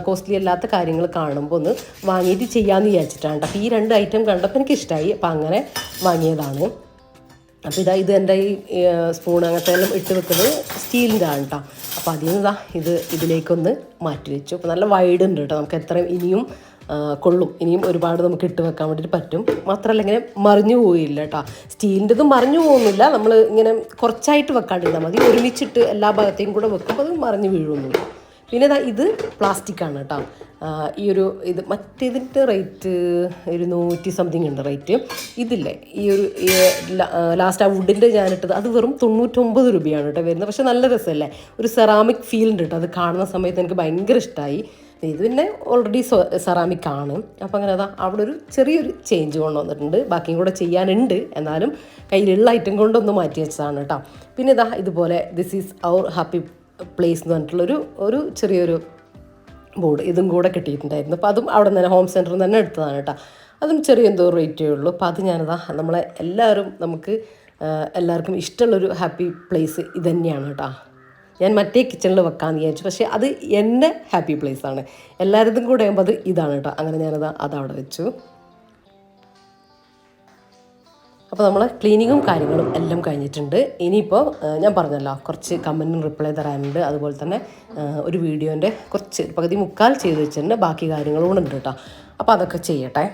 കോസ്റ്റ്ലി അല്ലാത്ത കാര്യങ്ങൾ കാണുമ്പോൾ ഒന്ന് വാങ്ങിയിട്ട് ചെയ്യാമെന്ന് വിചാരിച്ചിട്ടാണ്. അപ്പോൾ ഈ 2 ഐറ്റം കണ്ടപ്പോൾ എനിക്കിഷ്ടമായി, അപ്പോൾ അങ്ങനെ വാങ്ങിയതാണ്. അപ്പോൾ ഇത് എൻ്റെ ഈ സ്പൂൺ അങ്ങനത്തെ എല്ലാം ഇട്ട് വെക്കുന്നത് സ്റ്റീലിൻ്റെ ആണ് കേട്ടോ. അപ്പോൾ അതിൽ നിന്ന് ഇതിലേക്കൊന്ന് മാറ്റി വെച്ചു. അപ്പോൾ നല്ല വൈഡ് ഉണ്ട് കേട്ടോ, നമുക്ക് എത്രയും ഇനിയും കൊള്ളും, ഇനിയും ഒരുപാട് നമുക്ക് ഇട്ട് വെക്കാൻ വേണ്ടിയിട്ട് പറ്റും. മാത്രമല്ല ഇങ്ങനെ മറിഞ്ഞു പോയില്ല കേട്ടോ, സ്റ്റീലിൻ്റെതും മറിഞ്ഞു പോകുന്നില്ല. നമ്മൾ ഇങ്ങനെ കുറച്ചായിട്ട് വെക്കാണ്ടിരുന്നാൽ മതി, ഒരുമിച്ചിട്ട് എല്ലാ ഭാഗത്തേക്കും കൂടെ വെക്കുമ്പോൾ അത് മറിഞ്ഞു വീഴുന്നില്ല. പിന്നെ ഇത് പ്ലാസ്റ്റിക്കാണ് കേട്ടോ. ഇത് മറ്റേതിൻ്റെ റേറ്റ് ഒരു 100 സംതിങ് ഉണ്ട് റേറ്റ്. ഇതില്ലേ ലാസ്റ്റ് ആ വുഡിൻ്റെ ഞാനിട്ടത് അത് വെറും 99 രൂപയാണ് കേട്ടോ വരുന്നത്. പക്ഷേ നല്ല രസമല്ലേ, ഒരു സെറാമിക് ഫീൽ ഉണ്ട് കേട്ടോ. അത് കാണുന്ന സമയത്ത് എനിക്ക് ഭയങ്കര ഇഷ്ടമായി. ഇത് പിന്നെ ഓൾറെഡി സെറാമിക് ആണ്. അപ്പോൾ അങ്ങനെ അവിടെ ഒരു ചെറിയൊരു ചേഞ്ച് കൊണ്ടുവന്നിട്ടുണ്ട്. ബാക്കിയും കൂടെ ചെയ്യാനുണ്ട്, എന്നാലും കയ്യിലുള്ള ഐറ്റം കൊണ്ടൊന്ന് മാറ്റി വെച്ചതാണ് കേട്ടോ. പിന്നെ ഇതുപോലെ this is our happy place എന്ന് പറഞ്ഞിട്ടുള്ളൊരു ചെറിയൊരു ബോർഡ് ഇതും കൂടെ കിട്ടിയിട്ടുണ്ടായിരുന്നു. അപ്പോൾ അതും അവിടെ നിന്ന് തന്നെ ഹോം സെൻറ്ററിൽ നിന്ന് തന്നെ എടുത്തതാണ് കേട്ടോ. അതും ചെറിയ എന്തോ റേറ്റേ ഉള്ളൂ. അപ്പോൾ അത് നമ്മളെ എല്ലാവർക്കും ഇഷ്ടമുള്ളൊരു ഹാപ്പി പ്ലേസ് ഇത് തന്നെയാണ് കേട്ടോ. ഞാൻ മറ്റേ കിച്ചണിൽ വെക്കാമെന്ന് വിചാരിച്ചു, പക്ഷേ അത് എൻ്റെ ഹാപ്പി പ്ലേസാണ്. എല്ലാവരും കൂടെ ആകുമ്പോൾ ഇതാണ് കേട്ടോ. അങ്ങനെ അതവിടെ വെച്ചു. അപ്പോൾ നമ്മൾ ക്ലീനിങ്ങും കാര്യങ്ങളും എല്ലാം കഴിഞ്ഞിട്ടുണ്ട്. ഇനിയിപ്പോൾ ഞാൻ പറഞ്ഞല്ലോ കുറച്ച് കമൻറ്റിന് റിപ്ലൈ തരാനുണ്ട്. അതുപോലെ തന്നെ ഒരു വീഡിയോൻ്റെ കുറച്ച് പകുതി മുക്കാൽ ചെയ്ത് വെച്ചിട്ടുണ്ട്, ബാക്കി കാര്യങ്ങളും കൂടെ ഉണ്ട് കേട്ടോ. അപ്പോൾ അതൊക്കെ ചെയ്യട്ടെ.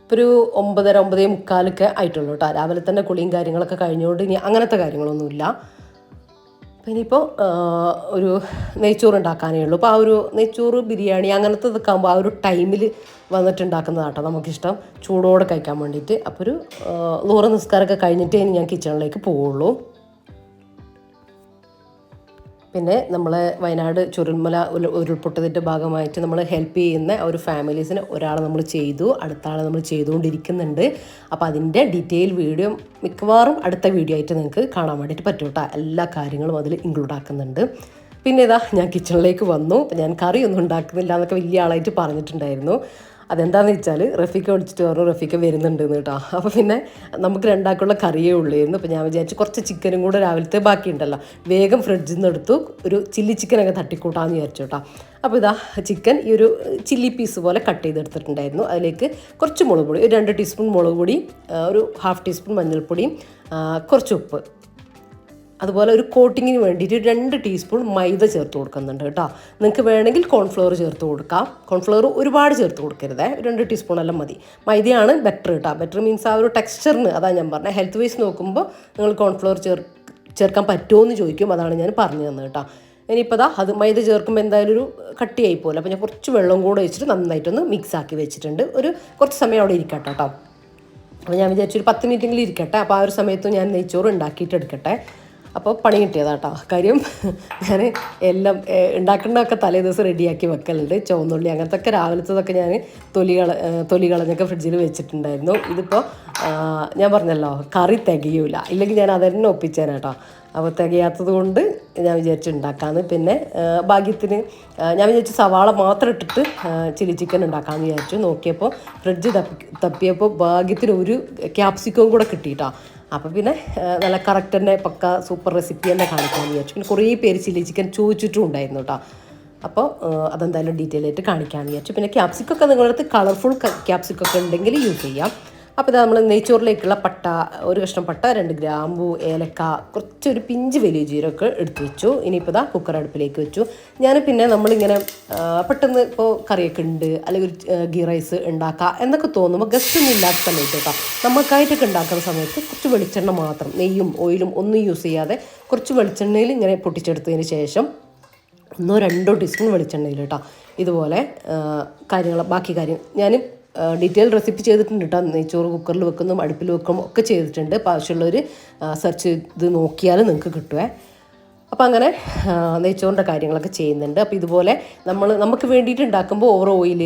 ഇപ്പോൾ ഒരു 9:30 9:45 ആയിട്ടുള്ളൂ കേട്ടോ. രാവിലെ തന്നെ കുളിയും കാര്യങ്ങളൊക്കെ കഴിഞ്ഞുകൊണ്ട് ഇനി അങ്ങനത്തെ കാര്യങ്ങളൊന്നുമില്ല. അപ്പോൾ ഇനിയിപ്പോൾ ഒരു നെയ്ച്ചോറ് ഉണ്ടാക്കാനേ ഉള്ളൂ. അപ്പോൾ ആ ഒരു നെയ്ച്ചോറ് ബിരിയാണി അങ്ങനത്തെ ഇതൊക്കെ ആകുമ്പോൾ ആ ഒരു ടൈമിൽ വന്നിട്ടുണ്ടാക്കുന്നതാട്ടോ നമുക്കിഷ്ടം, ചൂടോടെ കഴിക്കാൻ വേണ്ടിയിട്ട്. അപ്പോൾ ഒരു ളുഹർ നിസ്കാരമൊക്കെ കഴിഞ്ഞിട്ടേ ഇനി ഞാൻ കിച്ചണിലേക്ക് പോവുള്ളൂ. പിന്നെ നമ്മളെ വയനാട് ചുരൽമല ഉരുൾപൊട്ടതിൻ്റെ ഭാഗമായിട്ട് നമ്മൾ ഹെൽപ്പ് ചെയ്യുന്ന ഒരു ഫാമിലീസിന് ഒരാളെ നമ്മൾ ചെയ്തു, അടുത്ത ആളെ നമ്മൾ ചെയ്തുകൊണ്ടിരിക്കുന്നുണ്ട്. അപ്പോൾ അതിൻ്റെ ഡീറ്റെയിൽ വീഡിയോ മിക്കവാറും അടുത്ത വീഡിയോ ആയിട്ട് നിങ്ങൾക്ക് കാണാൻ വേണ്ടിയിട്ട് പറ്റും കേട്ടോ. എല്ലാ കാര്യങ്ങളും അതിൽ ഇൻക്ലൂഡ് ആക്കുന്നുണ്ട്. പിന്നെ ഞാൻ കിച്ചണിലേക്ക് വന്നു. ഞാൻ കറിയൊന്നും ഉണ്ടാക്കുന്നില്ല എന്നൊക്കെ വലിയ ആളായിട്ട് പറഞ്ഞിട്ടുണ്ടായിരുന്നു. അതെന്താണെന്ന് വെച്ചാൽ റഫീക്ക വിളിച്ചിട്ട് പറഞ്ഞു റഫീക്ക വരുന്നുണ്ടെന്ന് കേട്ടോ. അപ്പോൾ പിന്നെ നമുക്ക് രണ്ടാക്കുള്ള കറിയേ ഉള്ളായിരുന്നു. അപ്പോൾ ഞാൻ വിചാരിച്ചു കുറച്ച് ചിക്കനും കൂടെ രാവിലത്തെ ബാക്കിയുണ്ടല്ലോ, വേഗം ഫ്രിഡ്ജിൽ നിന്ന് എടുത്തു ഒരു ചില്ലി ചിക്കനൊക്കെ തട്ടിക്കൂട്ടാമെന്ന് വിചാരിച്ചു കേട്ടോ. അപ്പോൾ ചിക്കൻ ഈ ഒരു ചില്ലി പീസ് പോലെ കട്ട് ചെയ്തെടുത്തിട്ടുണ്ടായിരുന്നു. അതിലേക്ക് കുറച്ച് മുളക് പൊടി, ഒരു 2 ടീസ്പൂൺ മുളക് പൊടി, ഒരു 1/2 ടീസ്പൂൺ മഞ്ഞൾപ്പൊടിയും കുറച്ച് ഉപ്പ്, അതുപോലെ ഒരു കോട്ടിങ്ങിന് വേണ്ടിയിട്ട് 2 ടീസ്പൂൺ മൈദ ചേർത്ത് കൊടുക്കുന്നുണ്ട് കേട്ടോ. നിങ്ങൾക്ക് വേണമെങ്കിൽ കോൺഫ്ലവർ ചേർത്ത് കൊടുക്കാം. കോൺഫ്ലവർ ഒരുപാട് ചേർത്ത് കൊടുക്കരുത്, 2 ടീസ്പൂൺ എല്ലാം മതി. മൈദയാണ് ബെറ്റർ കേട്ടോ. ബെറ്റർ മീൻസ് ആ ഒരു ടെക്സ്ചറിന്, അതാണ് ഞാൻ പറഞ്ഞത്. ഹെൽത്ത് വൈസ് നോക്കുമ്പോൾ നിങ്ങൾ കോൺഫ്ലവർ ചേർക്കാൻ പറ്റുമോ എന്ന് ചോദിക്കും, അതാണ് ഞാൻ പറഞ്ഞു തന്നത് കേട്ടോ. ഇനിയിപ്പോൾ അത് മൈദ ചേർക്കുമ്പോൾ എന്തായാലും ഒരു കട്ടിയായി പോലെ. അപ്പോൾ ഞാൻ കുറച്ച് വെള്ളം കൂടെ വെച്ചിട്ട് നന്നായിട്ടൊന്ന് മിക്സ് ആക്കി വെച്ചിട്ടുണ്ട്. കുറച്ച് സമയം അവിടെ ഇരിക്കട്ടെ കേട്ടോ. അപ്പോൾ ഞാൻ വിചാരിച്ചൊരു 10 മിനിറ്റെങ്കിലും ഇരിക്കട്ടെ. അപ്പോൾ ആ ഒരു സമയത്ത് ഞാൻ നെയ്ച്ചോറ് ഉണ്ടാക്കിയിട്ട് എടുക്കട്ടെ. അപ്പോൾ പണി കിട്ടിയതാട്ടോ. കാര്യം ഞാൻ എല്ലാം ഉണ്ടാക്കേണ്ടതൊക്കെ തലേ ദിവസം റെഡിയാക്കി വെക്കലുണ്ട്. ചുവന്നുള്ളി അങ്ങനത്തെ ഒക്കെ രാവിലത്തതൊക്കെ ഞാൻ തൊലി കളഞ്ഞൊക്കെ ഫ്രിഡ്ജിൽ വെച്ചിട്ടുണ്ടായിരുന്നു. ഇതിപ്പോൾ ഞാൻ പറഞ്ഞല്ലോ കറി തികയൂല, ഇല്ലെങ്കിൽ ഞാൻ അതന്നെ ഒപ്പിച്ചേനെ കേട്ടോ. അപ്പോൾ തികയാത്തത് കൊണ്ട് ഞാൻ വിചാരിച്ച് ഉണ്ടാക്കാമെന്ന്. പിന്നെ ഭാഗ്യത്തിന് ഞാൻ വിചാരിച്ചു സവാള മാത്രം ഇട്ടിട്ട് ചില്ലി ചിക്കൻ ഉണ്ടാക്കാമെന്ന് വിചാരിച്ചു. നോക്കിയപ്പോൾ ഫ്രിഡ്ജ് തപ്പിയപ്പോൾ ഭാഗ്യത്തിന് ഒരു ക്യാപ്സിക്കവും കൂടെ കിട്ടിയിട്ടോ. അപ്പോൾ പിന്നെ നല്ല കറക്റ്റ് തന്നെ പക്ക സൂപ്പർ റെസിപ്പി തന്നെ കാണിക്കാമെന്ന് വിചാരിച്ചു. പിന്നെ കുറേ പേര് ചില്ലി ചിക്കൻ ചോദിച്ചിട്ടും ഉണ്ടായിരുന്നു കേട്ടോ. അപ്പോൾ അതെന്തായാലും ഡീറ്റെയിൽ ആയിട്ട് കാണിക്കാമെന്ന് വിചാരിച്ചു. പിന്നെ ക്യാപ്സിക്കൊക്കെ നിങ്ങളുടെ അടുത്ത് കളർഫുൾ ക്യാപ്സിക്കൊക്കെ ഉണ്ടെങ്കിൽ യൂസ് ചെയ്യാം. അപ്പോൾ നമ്മൾ നെയ്ച്ചോറിലേക്കുള്ള പട്ട, ഒരു കഷ്ണം പട്ട, 2 ഗ്രാമ്പു, ഏലക്ക, കുറച്ചൊരു പിഞ്ച് വലിയ ജീരകമൊക്കെ എടുത്ത് വെച്ചു. ഇനിയിപ്പോൾ കുക്കർ അടുപ്പിലേക്ക് വെച്ചു. ഞാൻ പിന്നെ നമ്മളിങ്ങനെ പെട്ടെന്ന് ഇപ്പോൾ കറിയൊക്കെ ഉണ്ട്, അല്ലെങ്കിൽ ഗീ റൈസ് ഉണ്ടാക്കുക എന്നൊക്കെ തോന്നുമ്പോൾ ഗസ്റ്റ് ഒന്നും ഇല്ലാത്ത സമയത്ത് കേട്ടോ, നമുക്കായിട്ടൊക്കെ ഉണ്ടാക്കുന്ന സമയത്ത് കുറച്ച് വെളിച്ചെണ്ണ മാത്രം, നെയ്യും ഓയിലും ഒന്നും യൂസ് ചെയ്യാതെ കുറച്ച് വെളിച്ചെണ്ണയിൽ ഇങ്ങനെ പൊട്ടിച്ചെടുത്തതിന് ശേഷം 1-2 ടീസ്പൂൺ വെളിച്ചെണ്ണയിൽ കേട്ടോ ഇതുപോലെ ബാക്കി കാര്യം ഞാൻ ഡീറ്റെയിൽ റെസിപ്പി ചെയ്തിട്ടുണ്ട് കേട്ടോ. നെയ്ച്ചോറ് കുക്കറിൽ വെക്കുന്നതും അടുപ്പിൽ വെക്കും ഒക്കെ ചെയ്തിട്ടുണ്ട്. അപ്പോൾ ആവശ്യമുള്ളവർ സെർച്ച് ചെയ്ത് നോക്കിയാൽ നിങ്ങൾക്ക് കിട്ടുമേ. അപ്പോൾ അങ്ങനെ നെയ്ച്ചോറിൻ്റെ കാര്യങ്ങളൊക്കെ ചെയ്യുന്നുണ്ട്. അപ്പോൾ ഇതുപോലെ നമുക്ക് വേണ്ടിയിട്ട് ഉണ്ടാക്കുമ്പോൾ ഓവർ ഓയിൽ,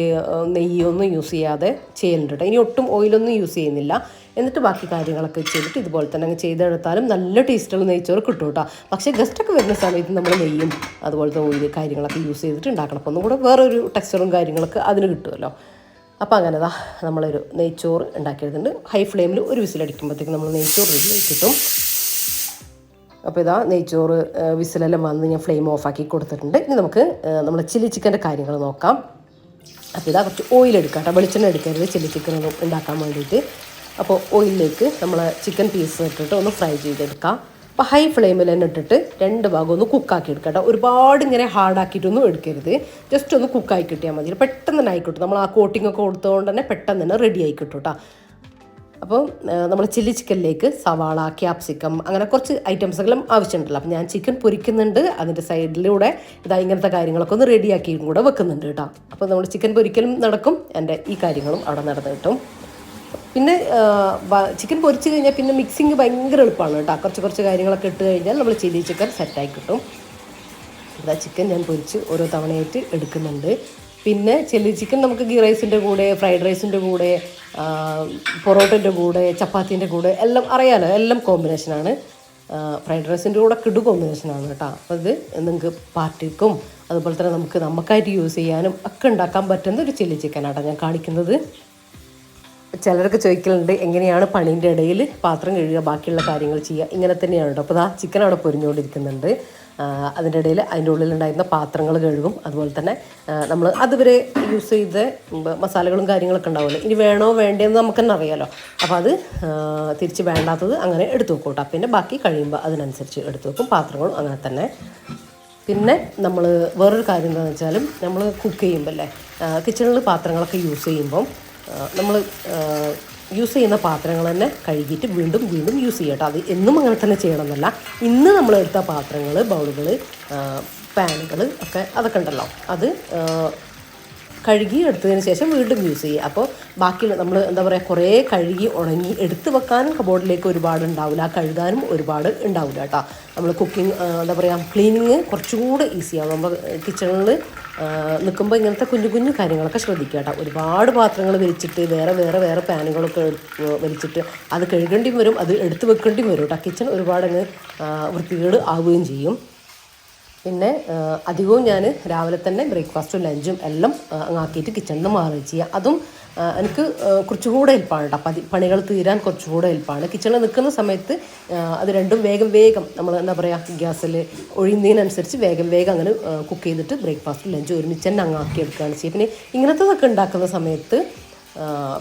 നെയ്യൊന്നും യൂസ് ചെയ്യാതെ ചെയ്യുന്നുണ്ട് കേട്ടോ. ഇനി ഒട്ടും ഓയിലൊന്നും യൂസ് ചെയ്യുന്നില്ല. എന്നിട്ട് ബാക്കി കാര്യങ്ങളൊക്കെ ചെയ്തിട്ട് ഇതുപോലെ തന്നെ അങ്ങ് ചെയ്തെടുത്താലും നല്ല ടേസ്റ്റുള്ള നെയ്ച്ചോറ് കിട്ടും കേട്ടോ. പക്ഷേ ഗസ്റ്റൊക്കെ വരുന്ന സമയത്ത് നമ്മൾ നെയ്യും അതുപോലത്തെ ഓയിൽ കാര്യങ്ങളൊക്കെ യൂസ് ചെയ്തിട്ട് ഉണ്ടാക്കണം. അപ്പോൾ ഒന്നും കൂടെ വേറൊരു ടെക്സ്ചറും കാര്യങ്ങളൊക്കെ അതിന് കിട്ടുമല്ലോ. അപ്പോൾ അങ്ങനെ നമ്മളൊരു നെയ്ച്ചോറ് ഉണ്ടാക്കിയെടുത്തിട്ടുണ്ട്. ഹൈ ഫ്ലെയിമിൽ ഒരു വിസിലടിക്കുമ്പോഴത്തേക്കും നമ്മൾ നെയ്ച്ചോറ് റെഡി കിട്ടും. അപ്പോൾ നെയ്ച്ചോറ് വിസിലെല്ലാം വന്ന് ഞാൻ ഫ്ലെയിം ഓഫാക്കി കൊടുത്തിട്ടുണ്ട്. ഇനി നമുക്ക് നമ്മൾ ചില്ലി ചിക്കൻ്റെ കാര്യങ്ങൾ നോക്കാം. അപ്പോൾ കുറച്ച് ഓയിൽ എടുക്കാം കേട്ടോ, വെളിച്ചെണ്ണ എടുക്കരുത് ചില്ലി ചിക്കൻ ഉണ്ടാക്കാൻ വേണ്ടിയിട്ട്. അപ്പോൾ ഓയിലിലേക്ക് നമ്മൾ ചിക്കൻ പീസ് ഇട്ടിട്ട് ഒന്ന് ഫ്രൈ ചെയ്തെടുക്കാം. അപ്പോൾ ഹൈ ഫ്ലെയിമിൽ തന്നെ ഇട്ടിട്ട് 2 ഭാഗം ഒന്ന് കുക്കാക്കി എടുക്കാം കേട്ടോ. ഒരുപാട് ഇങ്ങനെ ഹാർഡാക്കിയിട്ടൊന്നും എടുക്കരുത്, ജസ്റ്റ് ഒന്ന് കുക്കായി കിട്ടിയാൽ മതി. പെട്ടെന്ന് തന്നെ ആയിക്കിട്ടും, നമ്മൾ ആ കോട്ടിംഗ് ഒക്കെ കൊടുത്തതുകൊണ്ട് തന്നെ പെട്ടെന്ന് തന്നെ റെഡി ആയി കിട്ടും കേട്ടോ. അപ്പോൾ നമ്മൾ ചില്ലി ചിക്കനിലേക്ക് സവാള, ക്യാപ്സിക്കം അങ്ങനെ കുറച്ച് ഐറ്റംസുകളും ആവശ്യമുണ്ടല്ലോ. അപ്പോൾ ഞാൻ ചിക്കൻ പൊരിക്കുന്നുണ്ട്, അതിൻ്റെ സൈഡിലൂടെ ഇങ്ങനത്തെ കാര്യങ്ങളൊക്കെ ഒന്ന് റെഡിയാക്കിയും കൂടെ വെക്കുന്നുണ്ട് കേട്ടോ. അപ്പോൾ നമ്മൾ ചിക്കൻ പൊരിക്കലും നടക്കും, എൻ്റെ ഈ കാര്യങ്ങളും അവിടെ നടന്നു കിട്ടും. പിന്നെ ചിക്കൻ പൊരിച്ച് കഴിഞ്ഞാൽ പിന്നെ മിക്സിങ് ഭയങ്കര എളുപ്പമാണ് കേട്ടോ. കുറച്ച് കാര്യങ്ങളൊക്കെ ഇട്ട് കഴിഞ്ഞാൽ നമ്മൾ ചില്ലി ചിക്കൻ സെറ്റായി കിട്ടും. ചിക്കൻ ഞാൻ പൊരിച്ച് ഓരോ തവണയായിട്ട് എടുക്കുന്നുണ്ട്. പിന്നെ ചില്ലി ചിക്കൻ നമുക്ക് ഗീ റൈസിൻ്റെ കൂടെ, ഫ്രൈഡ് റൈസിൻ്റെ കൂടെ, പൊറോട്ടൻ്റെ കൂടെ, ചപ്പാത്തീൻ്റെ കൂടെ എല്ലാം അറിയാമല്ലോ, എല്ലാം കോമ്പിനേഷനാണ്. ഫ്രൈഡ് റൈസിൻ്റെ കൂടെ കിടു കോമ്പിനേഷനാണ് കേട്ടോ. അപ്പോൾ ഇത് നിങ്ങൾക്ക് പാർട്ടിക്കും അതുപോലെ തന്നെ നമുക്കായിട്ട് യൂസ് ചെയ്യാനും ഒക്കെ ഉണ്ടാക്കാൻ പറ്റുന്ന ഒരു ചില്ലി ചിക്കനാണ് ഞാൻ കാണിക്കുന്നത്. ചിലരൊക്കെ ചോദിക്കലുണ്ട് എങ്ങനെയാണ് പണീൻ്റെ ഇടയിൽ പാത്രം കഴുകുക, ബാക്കിയുള്ള കാര്യങ്ങൾ ചെയ്യുക. ഇങ്ങനെ തന്നെയാണ് കേട്ടോ. അപ്പോൾ ചിക്കൻ അവിടെ പൊരിഞ്ഞുകൊണ്ടിരിക്കുന്നുണ്ട്. അതിൻ്റെ ഇടയിൽ അതിൻ്റെ ഉള്ളിലുണ്ടായിരുന്ന പാത്രങ്ങൾ കഴുകും. അതുപോലെ തന്നെ നമ്മൾ അതുവരെ യൂസ് ചെയ്ത മസാലകളും കാര്യങ്ങളൊക്കെ ഉണ്ടാവുമല്ലോ, ഇനി വേണോ വേണ്ടതെന്ന് നമുക്ക് തന്നെ അറിയാമല്ലോ. അപ്പോൾ അത് തിരിച്ച് വേണ്ടാത്തത് അങ്ങനെ എടുത്തു വെക്കും കേട്ടോ. പിന്നെ ബാക്കി കഴിയുമ്പോൾ അതിനനുസരിച്ച് എടുത്തു വെക്കും. പാത്രങ്ങളും അങ്ങനെ തന്നെ. പിന്നെ നമ്മൾ വേറൊരു കാര്യം എന്താണെന്ന് വെച്ചാലും, നമ്മൾ കുക്ക് ചെയ്യുമ്പോൾ അല്ലേ, കിച്ചണിൽ പാത്രങ്ങളൊക്കെ യൂസ് ചെയ്യുമ്പം നമ്മൾ യൂസ് ചെയ്യുന്ന പാത്രങ്ങൾ തന്നെ കഴുകിയിട്ട് വീണ്ടും യൂസ് ചെയ്യട്ടോ. അത് എന്നും അങ്ങനെ തന്നെ ചെയ്യണമെന്നല്ല. ഇന്ന് നമ്മളെടുത്ത പാത്രങ്ങൾ, ബൗളുകൾ, പാനുകൾ അതൊക്കെ ഉണ്ടല്ലോ, അത് കഴുകി എടുത്തതിന് ശേഷം വീണ്ടും യൂസ് ചെയ്യുക. അപ്പോൾ ബാക്കിയുള്ള നമ്മൾ എന്താ പറയുക, കുറേ കഴുകി ഉണങ്ങി എടുത്ത് വെക്കാനും കബോർഡിലേക്ക് ഒരുപാട് ഉണ്ടാവില്ല, കഴുകാനും ഒരുപാട് ഉണ്ടാവില്ല കേട്ടോ. നമ്മൾ കുക്കിംഗ് എന്താ പറയുക, ക്ലീനിങ് കുറച്ചുകൂടെ ഈസിയാവും. നമ്മൾ കിച്ചണിൽ നിൽക്കുമ്പോൾ ഇങ്ങനത്തെ കുഞ്ഞു കാര്യങ്ങളൊക്കെ ശ്രദ്ധിക്കുക കേട്ടോ. ഒരുപാട് പാത്രങ്ങൾ വലിച്ചിട്ട് വേറെ പാനുകളൊക്കെ വലിച്ചിട്ട് അത് കഴുകേണ്ടിയും വരും, അത് എടുത്ത് വെക്കേണ്ടിയും വരും കേട്ടോ. കിച്ചൺ ഒരുപാട് വൃത്തികേട് ആവുകയും ചെയ്യും. പിന്നെ അധികവും ഞാൻ രാവിലെ തന്നെ ബ്രേക്ക്ഫാസ്റ്റും ലഞ്ചും എല്ലാം ആക്കിയിട്ട് കിച്ചണിൽ നിന്ന് മാറുകയും ചെയ്യുക. അതും എനിക്ക് കുറച്ചുകൂടെ ഹെൽപ്പാണ് കേട്ടോ. പണികൾ തീരാൻ കുറച്ചുകൂടെ ഹെൽപ്പാണ്. കിച്ചണിൽ നിൽക്കുന്ന സമയത്ത് അത് രണ്ടും വേഗം നമ്മൾ എന്താ പറയുക, ഗ്യാസിൽ ഒഴിയുന്നതിനനുസരിച്ച് വേഗം അങ്ങനെ കുക്ക് ചെയ്തിട്ട് ബ്രേക്ക്ഫാസ്റ്റും ലഞ്ചും ഒരുമിച്ച് തന്നെ ആക്കിയെടുക്കുകയാണ് ചെയ്യുക. പിന്നെ ഇങ്ങനത്തതൊക്കെ ഉണ്ടാക്കുന്ന സമയത്ത്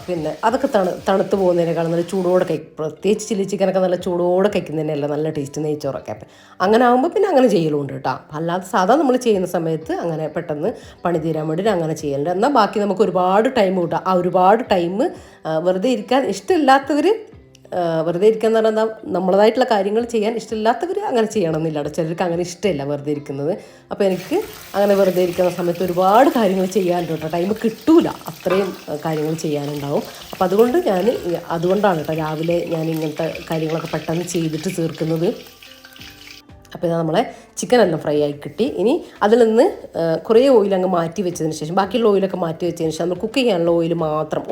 പിന്നെ അതൊക്കെ തണുത്ത് പോകുന്നതിനേക്കാളും നല്ല ചൂടോടെ പ്രത്യേകിച്ച് ചില്ലി ചിക്കനൊക്കെ നല്ല ചൂടോടെ കഴിക്കുന്നതിനല്ല നല്ല ടേസ്റ്റ്, നെയ്ച്ചോറൊക്കെ. അപ്പം അങ്ങനെ ആകുമ്പോൾ പിന്നെ അങ്ങനെ ചെയ്യലുണ്ട് കേട്ടോ. അല്ലാതെ സാധാ നമ്മൾ ചെയ്യുന്ന സമയത്ത് അങ്ങനെ പെട്ടെന്ന് പണി തീരാൻ വേണ്ടിയിട്ട് അങ്ങനെ ചെയ്യലുണ്ട്. എന്നാൽ ബാക്കി നമുക്ക് ഒരുപാട് ടൈം കിട്ടുക. ആ ഒരുപാട് ടൈം വെറുതെ ഇരിക്കാൻ ഇഷ്ടമില്ലാത്തവർ, വെറുതെ ഇരിക്കാന്ന് പറഞ്ഞാൽ നമ്മളതായിട്ടുള്ള കാര്യങ്ങൾ ചെയ്യാൻ ഇഷ്ടമില്ലാത്തവർ അങ്ങനെ ചെയ്യണമെന്നില്ല കേട്ടോ. ചിലർക്ക് അങ്ങനെ ഇഷ്ടമില്ല വെറുതെ ഇരിക്കുന്നത്. അപ്പോൾ എനിക്ക് അങ്ങനെ വെറുതെ ഇരിക്കുന്ന സമയത്ത് ഒരുപാട് കാര്യങ്ങൾ ചെയ്യാനുണ്ട് കേട്ടോ. ടൈം കിട്ടൂല, അത്രയും കാര്യങ്ങൾ ചെയ്യാനുണ്ടാവും. അപ്പോൾ അതുകൊണ്ടാണ് കേട്ടോ രാവിലെ ഞാൻ ഇങ്ങനത്തെ കാര്യങ്ങളൊക്കെ പെട്ടെന്ന് ചെയ്തിട്ട് തീർക്കുന്നത്. അപ്പോൾ ഇത് നമ്മളെ ചിക്കനെല്ലാം ഫ്രൈ ആയി കിട്ടി. ഇനി അതിൽ നിന്ന് കുറേ ഓയിൽ അങ്ങ് മാറ്റി വെച്ചതിന് ശേഷം, ബാക്കിയുള്ള ഓയിലൊക്കെ മാറ്റി വെച്ചതിന് ശേഷം നമ്മൾ കുക്ക് ചെയ്യാനുള്ള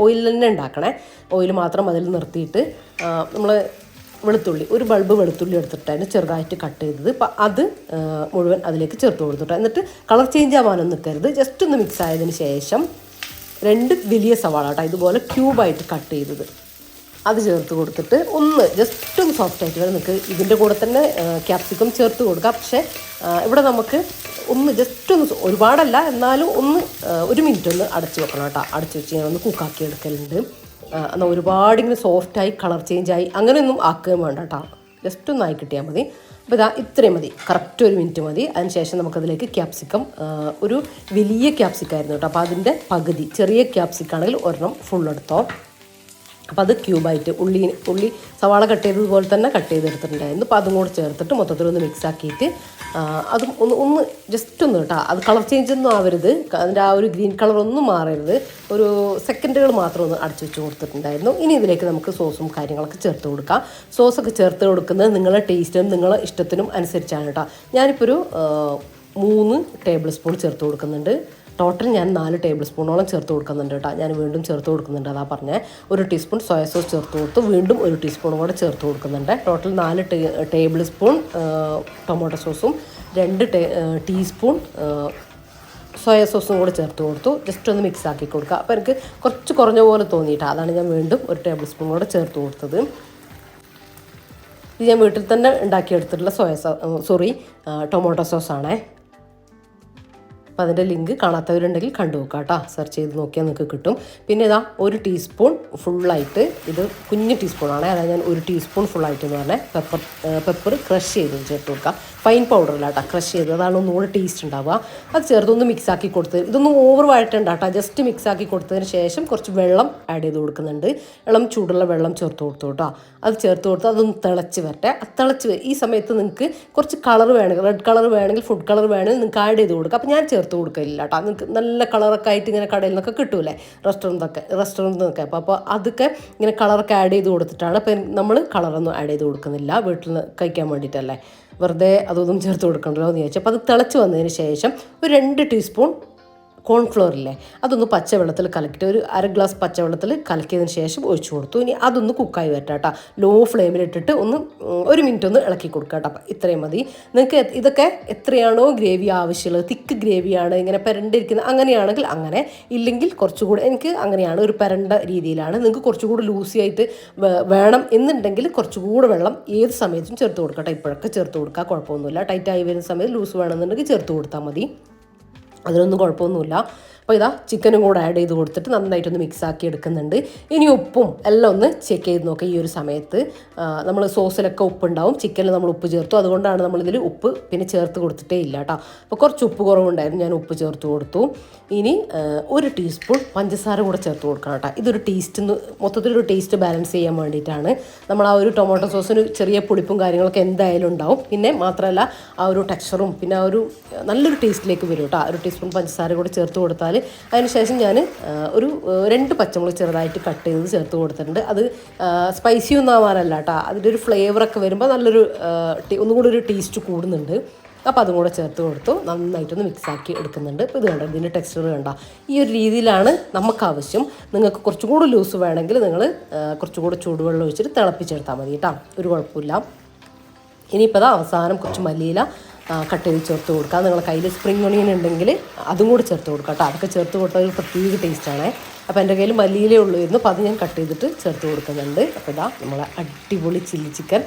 ഓയിൽ തന്നെ ഉണ്ടാക്കണേ. ഓയിൽ മാത്രം അതിൽ നിർത്തിയിട്ട് നമ്മൾ ഒരു ബൾബ് വെളുത്തുള്ളി എടുത്തിട്ടായിരുന്നു ചെറുതായിട്ട് കട്ട് ചെയ്തത്. അപ്പോൾ അത് മുഴുവൻ അതിലേക്ക് ചേർത്ത് കൊടുത്തിട്ട്, എന്നിട്ട് കളർ ചേഞ്ച് ആവാനൊന്നും നിൽക്കരുത്. ജസ്റ്റ് ഒന്ന് മിക്സ് ആയതിന് ശേഷം 2 വലിയ സവാള കേട്ടോ, ഇതുപോലെ ക്യൂബായിട്ട് കട്ട് ചെയ്തത് അത് ചേർത്ത് കൊടുത്തിട്ട് ജസ്റ്റ് ഒന്ന് സോഫ്റ്റായിട്ട് വരെ നിങ്ങൾക്ക് ഇതിൻ്റെ കൂടെ തന്നെ ക്യാപ്സിക്കം ചേർത്ത് കൊടുക്കാം. പക്ഷേ ഇവിടെ നമുക്ക് ജസ്റ്റ് ഒന്ന് ഒരുപാടല്ല, എന്നാലും 1 മിനിറ്റ് ഒന്ന് അടച്ച് വെക്കണം കേട്ടോ. അടച്ച് വെച്ച് ഞാൻ ഒന്ന് കുക്കാക്കി എടുക്കലുണ്ട്. എന്നാൽ ഒരുപാടിങ്ങനെ സോഫ്റ്റായി കളർ ചേഞ്ചായി അങ്ങനെയൊന്നും ആക്കുകയും വേണ്ട കേട്ടോ. ജസ്റ്റ് ഒന്ന് ആയി കിട്ടിയാൽ മതി. അപ്പോൾ ഇത്രയും മതി, കറക്റ്റ് 1 മിനിറ്റ് മതി. അതിനുശേഷം നമുക്കതിലേക്ക് ക്യാപ്സിക്കം, ഒരു വലിയ ക്യാപ്സിക്കായിരുന്നു കേട്ടോ. അപ്പോൾ അതിൻ്റെ പകുതി, ചെറിയ ക്യാപ്സിക്കാണെങ്കിൽ 1 ഫുൾ എടുത്തോ. അപ്പോൾ അത് ക്യൂബായിട്ട് ഉള്ളി സവാള കട്ട് ചെയ്തതുപോലെ തന്നെ കട്ട് ചെയ്തെടുത്തിട്ടുണ്ടായിരുന്നു. അപ്പോൾ അതും കൂടെ ചേർത്തിട്ട് മൊത്തത്തിലൊന്ന് മിക്സ് ആക്കിയിട്ട് അതും ജസ്റ്റ് ഒന്ന് കേട്ടോ. അത് കളർ ചേഞ്ച് ഒന്നും ആവരുത്, അതിൻ്റെ ആ ഒരു ഗ്രീൻ കളർ ഒന്നും മാറരുത്. ഒരു സെക്കൻഡുകൾ മാത്രം ഒന്ന് അടച്ചു വെച്ച് കൊടുത്തിട്ടുണ്ടായിരുന്നു. ഇനി ഇതിലേക്ക് നമുക്ക് സോസും കാര്യങ്ങളൊക്കെ ചേർത്ത് കൊടുക്കാം. സോസൊക്കെ ചേർത്ത് കൊടുക്കുന്നത് നിങ്ങളുടെ ടേസ്റ്റിനും നിങ്ങളുടെ ഇഷ്ടത്തിനും അനുസരിച്ചാണ് കേട്ടോ. ഞാനിപ്പോൾ ഒരു 3 ടേബിൾ സ്പൂൺ ചേർത്ത് കൊടുക്കുന്നുണ്ട്. ടോട്ടൽ ഞാൻ 4 ടേബിൾ സ്പൂണോളം ചേർത്ത് കൊടുക്കുന്നുണ്ട് കേട്ടോ. ഞാൻ വീണ്ടും ചേർത്ത് കൊടുക്കുന്നുണ്ട്, അതാ പറഞ്ഞത്. 1 ടീസ്പൂൺ സോയ സോസ് ചേർത്ത് കൊടുത്തു, വീണ്ടും 1 ടീസ്പൂൺ കൂടെ ചേർത്ത് കൊടുക്കുന്നുണ്ട്. ടോട്ടൽ 4 ടേബിൾ സ്പൂൺ ടൊമാറ്റോ സോസും 2 ടീസ്പൂൺ സോയ സോസും കൂടെ ചേർത്ത് കൊടുത്തു. ജസ്റ്റ് ഒന്ന് മിക്സ് ആക്കി കൊടുക്കുക. അപ്പോൾ എനിക്ക് കുറച്ച് കുറഞ്ഞ പോലെ തോന്നിയിട്ടാണ്, അതാണ് ഞാൻ വീണ്ടും 1 ടേബിൾ സ്പൂൺ കൂടെ ചേർത്ത് കൊടുത്തത്. ഇത് ഞാൻ വീട്ടിൽ തന്നെ ഉണ്ടാക്കിയെടുത്തിട്ടുള്ള ടൊമാറ്റോ സോസാണേ. അപ്പോൾ അതിൻ്റെ ലിങ്ക് കാണാത്തവരുണ്ടെങ്കിൽ കണ്ടു നോക്കാം കേട്ടോ, സെർച്ച് ചെയ്ത് നോക്കിയാൽ നിങ്ങൾക്ക് കിട്ടും. പിന്നെ ഇതാ 1 ടീസ്പൂൺ ഫുള്ളായിട്ട്, ഇത് കുഞ്ഞ് ടീസ്പൂണാണ്, അതായത് ഞാൻ 1 ടീസ്പൂൺ ഫുള്ളായിട്ട് എന്ന് പറഞ്ഞാൽ പെപ്പർ ക്രഷ് ചെയ്ത് ചേർത്ത് കൊടുക്കുക. ഫൈൻ പൗഡറില്ല കേട്ടോ, ക്രഷ് ചെയ്ത്, അതാണ് ഒന്നുകൂടെ ടേസ്റ്റ് ഉണ്ടാവുക. അത് ചേർത്തൊന്ന് മിക്സാക്കി കൊടുത്ത്, ഇതൊന്നും ഓവർ വഴറ്റണ്ട കേട്ടോ, ജസ്റ്റ് മിക്സാക്കി കൊടുത്തതിന് ശേഷം കുറച്ച് വെള്ളം ആഡ് ചെയ്ത് കൊടുക്കുന്നുണ്ട്. ഇളം ചൂടുള്ള വെള്ളം ചേർത്ത് കൊടുത്തു കേട്ടോ. അത് ചേർത്ത് കൊടുത്ത് അതൊന്ന് തിളച്ച് വരട്ടെ. ഈ സമയത്ത് നിങ്ങൾക്ക് കുറച്ച് കളർ വേണമെങ്കിൽ, റെഡ് കളർ വേണമെങ്കിൽ, ഫുഡ് കളർ വേണമെങ്കിൽ നിങ്ങൾക്ക് ആഡ് ചെയ്ത് കൊടുക്കുക. അപ്പോൾ ഞാൻ ചേർത്ത് കൊടുക്കില്ല കേട്ടോ, നിങ്ങൾക്ക് നല്ല കളറൊക്കെ ആയിട്ട് ഇങ്ങനെ കടയിൽ നിന്നൊക്കെ കിട്ടൂലേ, റെസ്റ്റോറൻറ്റിൽ നിന്നൊക്കെ. അപ്പോൾ അതൊക്കെ ഇങ്ങനെ കളറൊക്കെ ആഡ് ചെയ്ത് കൊടുത്തിട്ടാണ്. അപ്പം നമ്മൾ കളറൊന്നും ആഡ് ചെയ്ത് കൊടുക്കുന്നില്ല, വീട്ടിൽ നിന്ന് കഴിക്കാൻ വേണ്ടിയിട്ടല്ലേ, വെറുതെ അതൊന്നും ചേർത്ത് കൊടുക്കണ്ടല്ലോ എന്ന് ചോദിച്ചു. അപ്പോൾ അത് തിളച്ച് വന്നതിന് ശേഷം ഒരു 2 ടീസ്പൂൺ കോൺഫ്ലോർ ഇല്ലേ, അതൊന്ന് പച്ചവെള്ളത്തിൽ കലക്കിയിട്ട്, ഒരു 1/2 ഗ്ലാസ് പച്ചവെള്ളത്തിൽ കലക്കിയതിന് ശേഷം ഒഴിച്ചു കൊടുത്തു. ഇനി അതൊന്ന് കുക്കായി വരട്ടെ കേട്ടോ, ലോ ഫ്ലെയിമിലിട്ടിട്ട് ഒന്ന് 1 മിനിറ്റ് ഒന്ന് ഇളക്കി കൊടുക്കുക കേട്ടോ. അപ്പം ഇത്രയും മതി. നിങ്ങൾക്ക് ഇതൊക്കെ എത്രയാണോ ഗ്രേവി ആവശ്യമുള്ളത്, തിക്ക് ഗ്രേവിയാണ്, ഇങ്ങനെ പരണ്ടിരിക്കുന്നത് അങ്ങനെയാണെങ്കിൽ അങ്ങനെ, ഇല്ലെങ്കിൽ കുറച്ചുകൂടി, എനിക്ക് അങ്ങനെയാണ്, ഒരു പരണ്ട രീതിയിലാണ്. നിങ്ങൾക്ക് കുറച്ചുകൂടി ലൂസി ആയിട്ട് വേണം എന്നുണ്ടെങ്കിൽ കുറച്ചുകൂടി വെള്ളം ഏത് സമയത്തും ചേർത്ത് കൊടുക്കട്ടെ. ഇപ്പോഴൊക്കെ ചേർത്ത് കൊടുക്കുക, കുഴപ്പമൊന്നുമില്ല. ടൈറ്റായി വരുന്ന സമയത്ത് ലൂസ് വേണമെന്നുണ്ടെങ്കിൽ ചേർത്ത് കൊടുത്താൽ മതി, അതിനൊന്നും കുഴപ്പമൊന്നുമില്ല. അപ്പോൾ ഇതാ ചിക്കനും കൂടെ ആഡ് ചെയ്ത് കൊടുത്തിട്ട് നന്നായിട്ടൊന്ന് മിക്സാക്കി എടുക്കുന്നുണ്ട്. ഇനി ഉപ്പും എല്ലാം ഒന്ന് ചെക്ക് ചെയ്ത് നോക്കുക. ഈ ഒരു സമയത്ത് നമ്മൾ സോസിലൊക്കെ ഉപ്പുണ്ടാവും, ചിക്കനിൽ നമ്മൾ ഉപ്പ് ചേർത്തു, അതുകൊണ്ടാണ് നമ്മളിതിൽ ഉപ്പ് പിന്നെ ചേർത്ത് കൊടുത്തിട്ടേ ഇല്ല കേട്ടോ. അപ്പോൾ കുറച്ച് ഉപ്പ് കുറവുണ്ടായിരുന്നു, ഞാൻ ഉപ്പ് ചേർത്ത് കൊടുത്തു. ഇനി 1 ടീസ്പൂൺ പഞ്ചസാര കൂടെ ചേർത്ത് കൊടുക്കണം കേട്ടോ. ഇതൊരു മൊത്തത്തിലൊരു ടേസ്റ്റ് ബാലൻസ് ചെയ്യാൻ വേണ്ടിയിട്ടാണ്. നമ്മൾ ആ ഒരു ടൊമാറ്റോ സോസിന് ചെറിയ പുളിപ്പും കാര്യങ്ങളൊക്കെ എന്തായാലും ഉണ്ടാവും. പിന്നെ മാത്രമല്ല ആ ഒരു ടെക്സ്ചറും പിന്നെ ആ ഒരു നല്ലൊരു ടേസ്റ്റിലേക്ക് വരും കേട്ടോ. 1 ടീസ്പൂൺ പഞ്ചസാര കൂടെ ചേർത്ത് കൊടുത്താൽ, അതിനുശേഷം ഞാൻ ഒരു 2 പച്ചമുളക് ചെറുതായിട്ട് കട്ട് ചെയ്ത് ചേർത്ത് കൊടുത്തിട്ടുണ്ട്. അത് സ്പൈസി ഒന്നും ആവാനല്ല കേട്ടോ, അതിൻ്റെ ഒരു ഫ്ലേവറൊക്കെ വരുമ്പോൾ നല്ലൊരു ഒന്നുകൂടി ഒരു ടേസ്റ്റ് കൂടുന്നുണ്ട്. അപ്പോൾ അതും കൂടെ ചേർത്ത് കൊടുത്തു, നന്നായിട്ടൊന്ന് മിക്സാക്കി എടുക്കുന്നുണ്ട്. ഇപ്പോൾ ഇത് കണ്ടോ, ഇതിൻ്റെ ടെക്സ്ചർ കണ്ടോ, ഈ ഒരു രീതിയിലാണ് നമുക്ക് ആവശ്യം. നിങ്ങൾക്ക് കുറച്ചുകൂടി ലൂസ് വേണമെങ്കിൽ നിങ്ങൾ കുറച്ചുകൂടി ചൂടുവെള്ളം ഒഴിച്ചിട്ട് തിളപ്പിച്ചെടുത്താൽ മതി കേട്ടോ, ഒരു കുഴപ്പമില്ല. ഇനിയിപ്പോൾ അവസാനം കുറച്ച് മല്ലിയില കട്ട് ചെയ്ത് ചേർത്ത് കൊടുക്കുക. നിങ്ങളുടെ കയ്യിൽ സ്പ്രിംഗ് ഒണിയൻ ഉണ്ടെങ്കിൽ അതും കൂടി ചേർത്ത് കൊടുക്കുക കേട്ടോ. അതൊക്കെ ചേർത്ത് കൊടുത്താൽ ഒരു പ്രത്യേക ടേസ്റ്റാണ്. അപ്പോൾ എൻ്റെ കയ്യിൽ മല്ലിയിലേ ഉള്ളായിരുന്നു, അപ്പോൾ അത് ഞാൻ കട്ട് ചെയ്തിട്ട് ചേർത്ത് കൊടുക്കുന്നുണ്ട്. അപ്പോൾ ഇതാ നമ്മളെ അടിപൊളി ചില്ലി ചിക്കൻ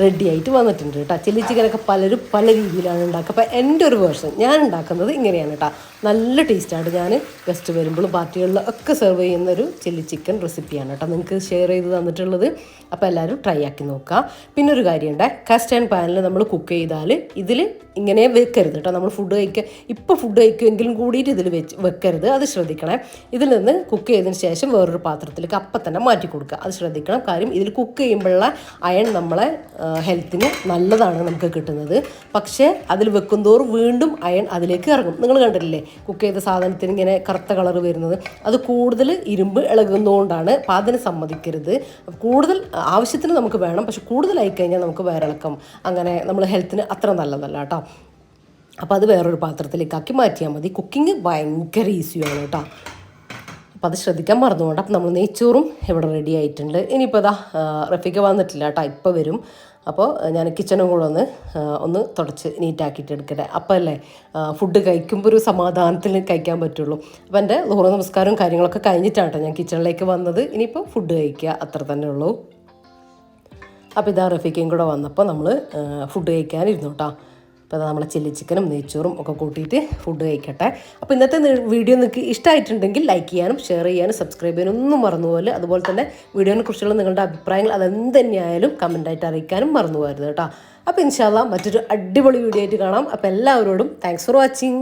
റെഡി ആയിട്ട് വന്നിട്ടുണ്ട് കേട്ടോ. ചില്ലി ചിക്കനൊക്കെ പലരും പല രീതിയിലാണ് ഉണ്ടാക്കുക. അപ്പോൾ എൻ്റെ ഒരു വേർഷൻ ഞാൻ ഉണ്ടാക്കുന്നത് ഇങ്ങനെയാണ് കേട്ടോ, നല്ല ടേസ്റ്റാണ്. ഞാൻ ഗസ്റ്റ് വരുമ്പോഴും പാർട്ടികളിലും ഒക്കെ സെർവ് ചെയ്യുന്നൊരു ചില്ലി ചിക്കൻ റെസിപ്പിയാണ് കേട്ടോ നിങ്ങൾക്ക് ഷെയർ ചെയ്ത് തന്നിട്ടുള്ളത്. അപ്പോൾ എല്ലാവരും ട്രൈ ആക്കി നോക്കുക. പിന്നെ ഒരു കാര്യമുണ്ട്, കാസ്റ്റ് ആൻഡ് പാനിൽ നമ്മൾ കുക്ക് ചെയ്താൽ ഇതിൽ ഇങ്ങനെ വെക്കരുത് കേട്ടോ. നമ്മൾ ഫുഡ് കഴിക്കുമെങ്കിലും കൂടിയിട്ട് ഇതിൽ വെക്കരുത്, അത് ശ്രദ്ധിക്കണേ. ഇതിൽ നിന്ന് കുക്ക് ചെയ്തതിന് ശേഷം വേറൊരു പാത്രത്തിലേക്ക് അപ്പം തന്നെ മാറ്റി കൊടുക്കുക, അത് ശ്രദ്ധിക്കണം. കാര്യം ഇതിൽ കുക്ക് ചെയ്യുമ്പോഴുള്ള അയൺ നമ്മളെ ഹെൽത്തിന് നല്ലതാണ് നമുക്ക് കിട്ടുന്നത്. പക്ഷേ അതിൽ വെക്കുന്തോറും വീണ്ടും അയൺ അതിലേക്ക് ഇറങ്ങും. നിങ്ങൾ കണ്ടിട്ടില്ലേ കുക്ക് ചെയ്ത സാധനത്തിന് ഇങ്ങനെ കറുത്ത കളർ വരുന്നത്, അത് കൂടുതൽ ഇരുമ്പ് ഇളകുന്നതുകൊണ്ടാണ്. അപ്പം അതിന് സമ്മതിക്കരുത്. കൂടുതൽ ആവശ്യത്തിന് നമുക്ക് വേണം, പക്ഷെ കൂടുതലായി കഴിഞ്ഞാൽ നമുക്ക് വയറിളക്കം, അങ്ങനെ നമ്മൾ ഹെൽത്തിന് അത്ര നല്ലതല്ല കേട്ടോ. അപ്പോൾ അത് വേറൊരു പാത്രത്തിലേക്കാക്കി മാറ്റിയാൽ മതി. കുക്കിംഗ് ഭയങ്കര ഈസിയാണ് കേട്ടോ, അപ്പോൾ അത് ശ്രദ്ധിക്കാൻ മറന്നുകൊണ്ട്. അപ്പോൾ നമ്മൾ നെയ്ച്ചോറും ഇവിടെ റെഡി ആയിട്ടുണ്ട്. ഇനിയിപ്പോൾ ഇതാ റഫീഖ വന്നിട്ടില്ല കേട്ടോ, ഇപ്പോൾ വരും. അപ്പോൾ ഞാൻ കിച്ചണും കൂടെ ഒന്ന് തുടച്ച് നീറ്റാക്കിയിട്ട് എടുക്കട്ടെ. അപ്പോൾ അല്ലേ ഫുഡ് കഴിക്കുമ്പോൾ ഒരു സമാധാനത്തിൽ കഴിക്കാൻ പറ്റുള്ളൂ. അപ്പോൾ എൻ്റെ ളുഹർ നമസ്കാരവും കാര്യങ്ങളൊക്കെ കഴിഞ്ഞിട്ടാണ് കേട്ടോ ഞാൻ കിച്ചണിലേക്ക് വന്നത്. ഇനിയിപ്പോൾ ഫുഡ് കഴിക്കുക, അത്ര തന്നെ ഉള്ളൂ. അപ്പോൾ ഇതാ റഫീഖയും കൂടെ വന്നപ്പോൾ നമ്മൾ ഫുഡ് കഴിക്കാനിരുന്നു കേട്ടോ. അപ്പോൾ നമ്മളെ ചില്ലി ചിക്കനും നെയ്ച്ചോറും ഒക്കെ കൂട്ടിയിട്ട് ഫുഡ് കഴിക്കട്ടെ. അപ്പോൾ ഇന്നത്തെ വീഡിയോ നിങ്ങൾക്ക് ഇഷ്ടമായിട്ടുണ്ടെങ്കിൽ ലൈക്ക് ചെയ്യാനും ഷെയർ ചെയ്യാനും സബ്സ്ക്രൈബ് ചെയ്യാനും ഒന്നും മറന്നുപോലെ. അതുപോലെ തന്നെ വീഡിയോനെ കുറിച്ചുള്ള നിങ്ങളുടെ അഭിപ്രായങ്ങൾ അതെന്ത് തന്നെയായാലും കമൻറ്റായിട്ട് അറിയിക്കാനും മറന്നു പോകരുത് കേട്ടോ. അപ്പോൾ ഇൻഷാ അല്ലാഹ് മറ്റൊരു അടിപൊളി വീഡിയോ ആയിട്ട് കാണാം. അപ്പോൾ എല്ലാവരോടും താങ്ക്സ് ഫോർ വാച്ചിങ്.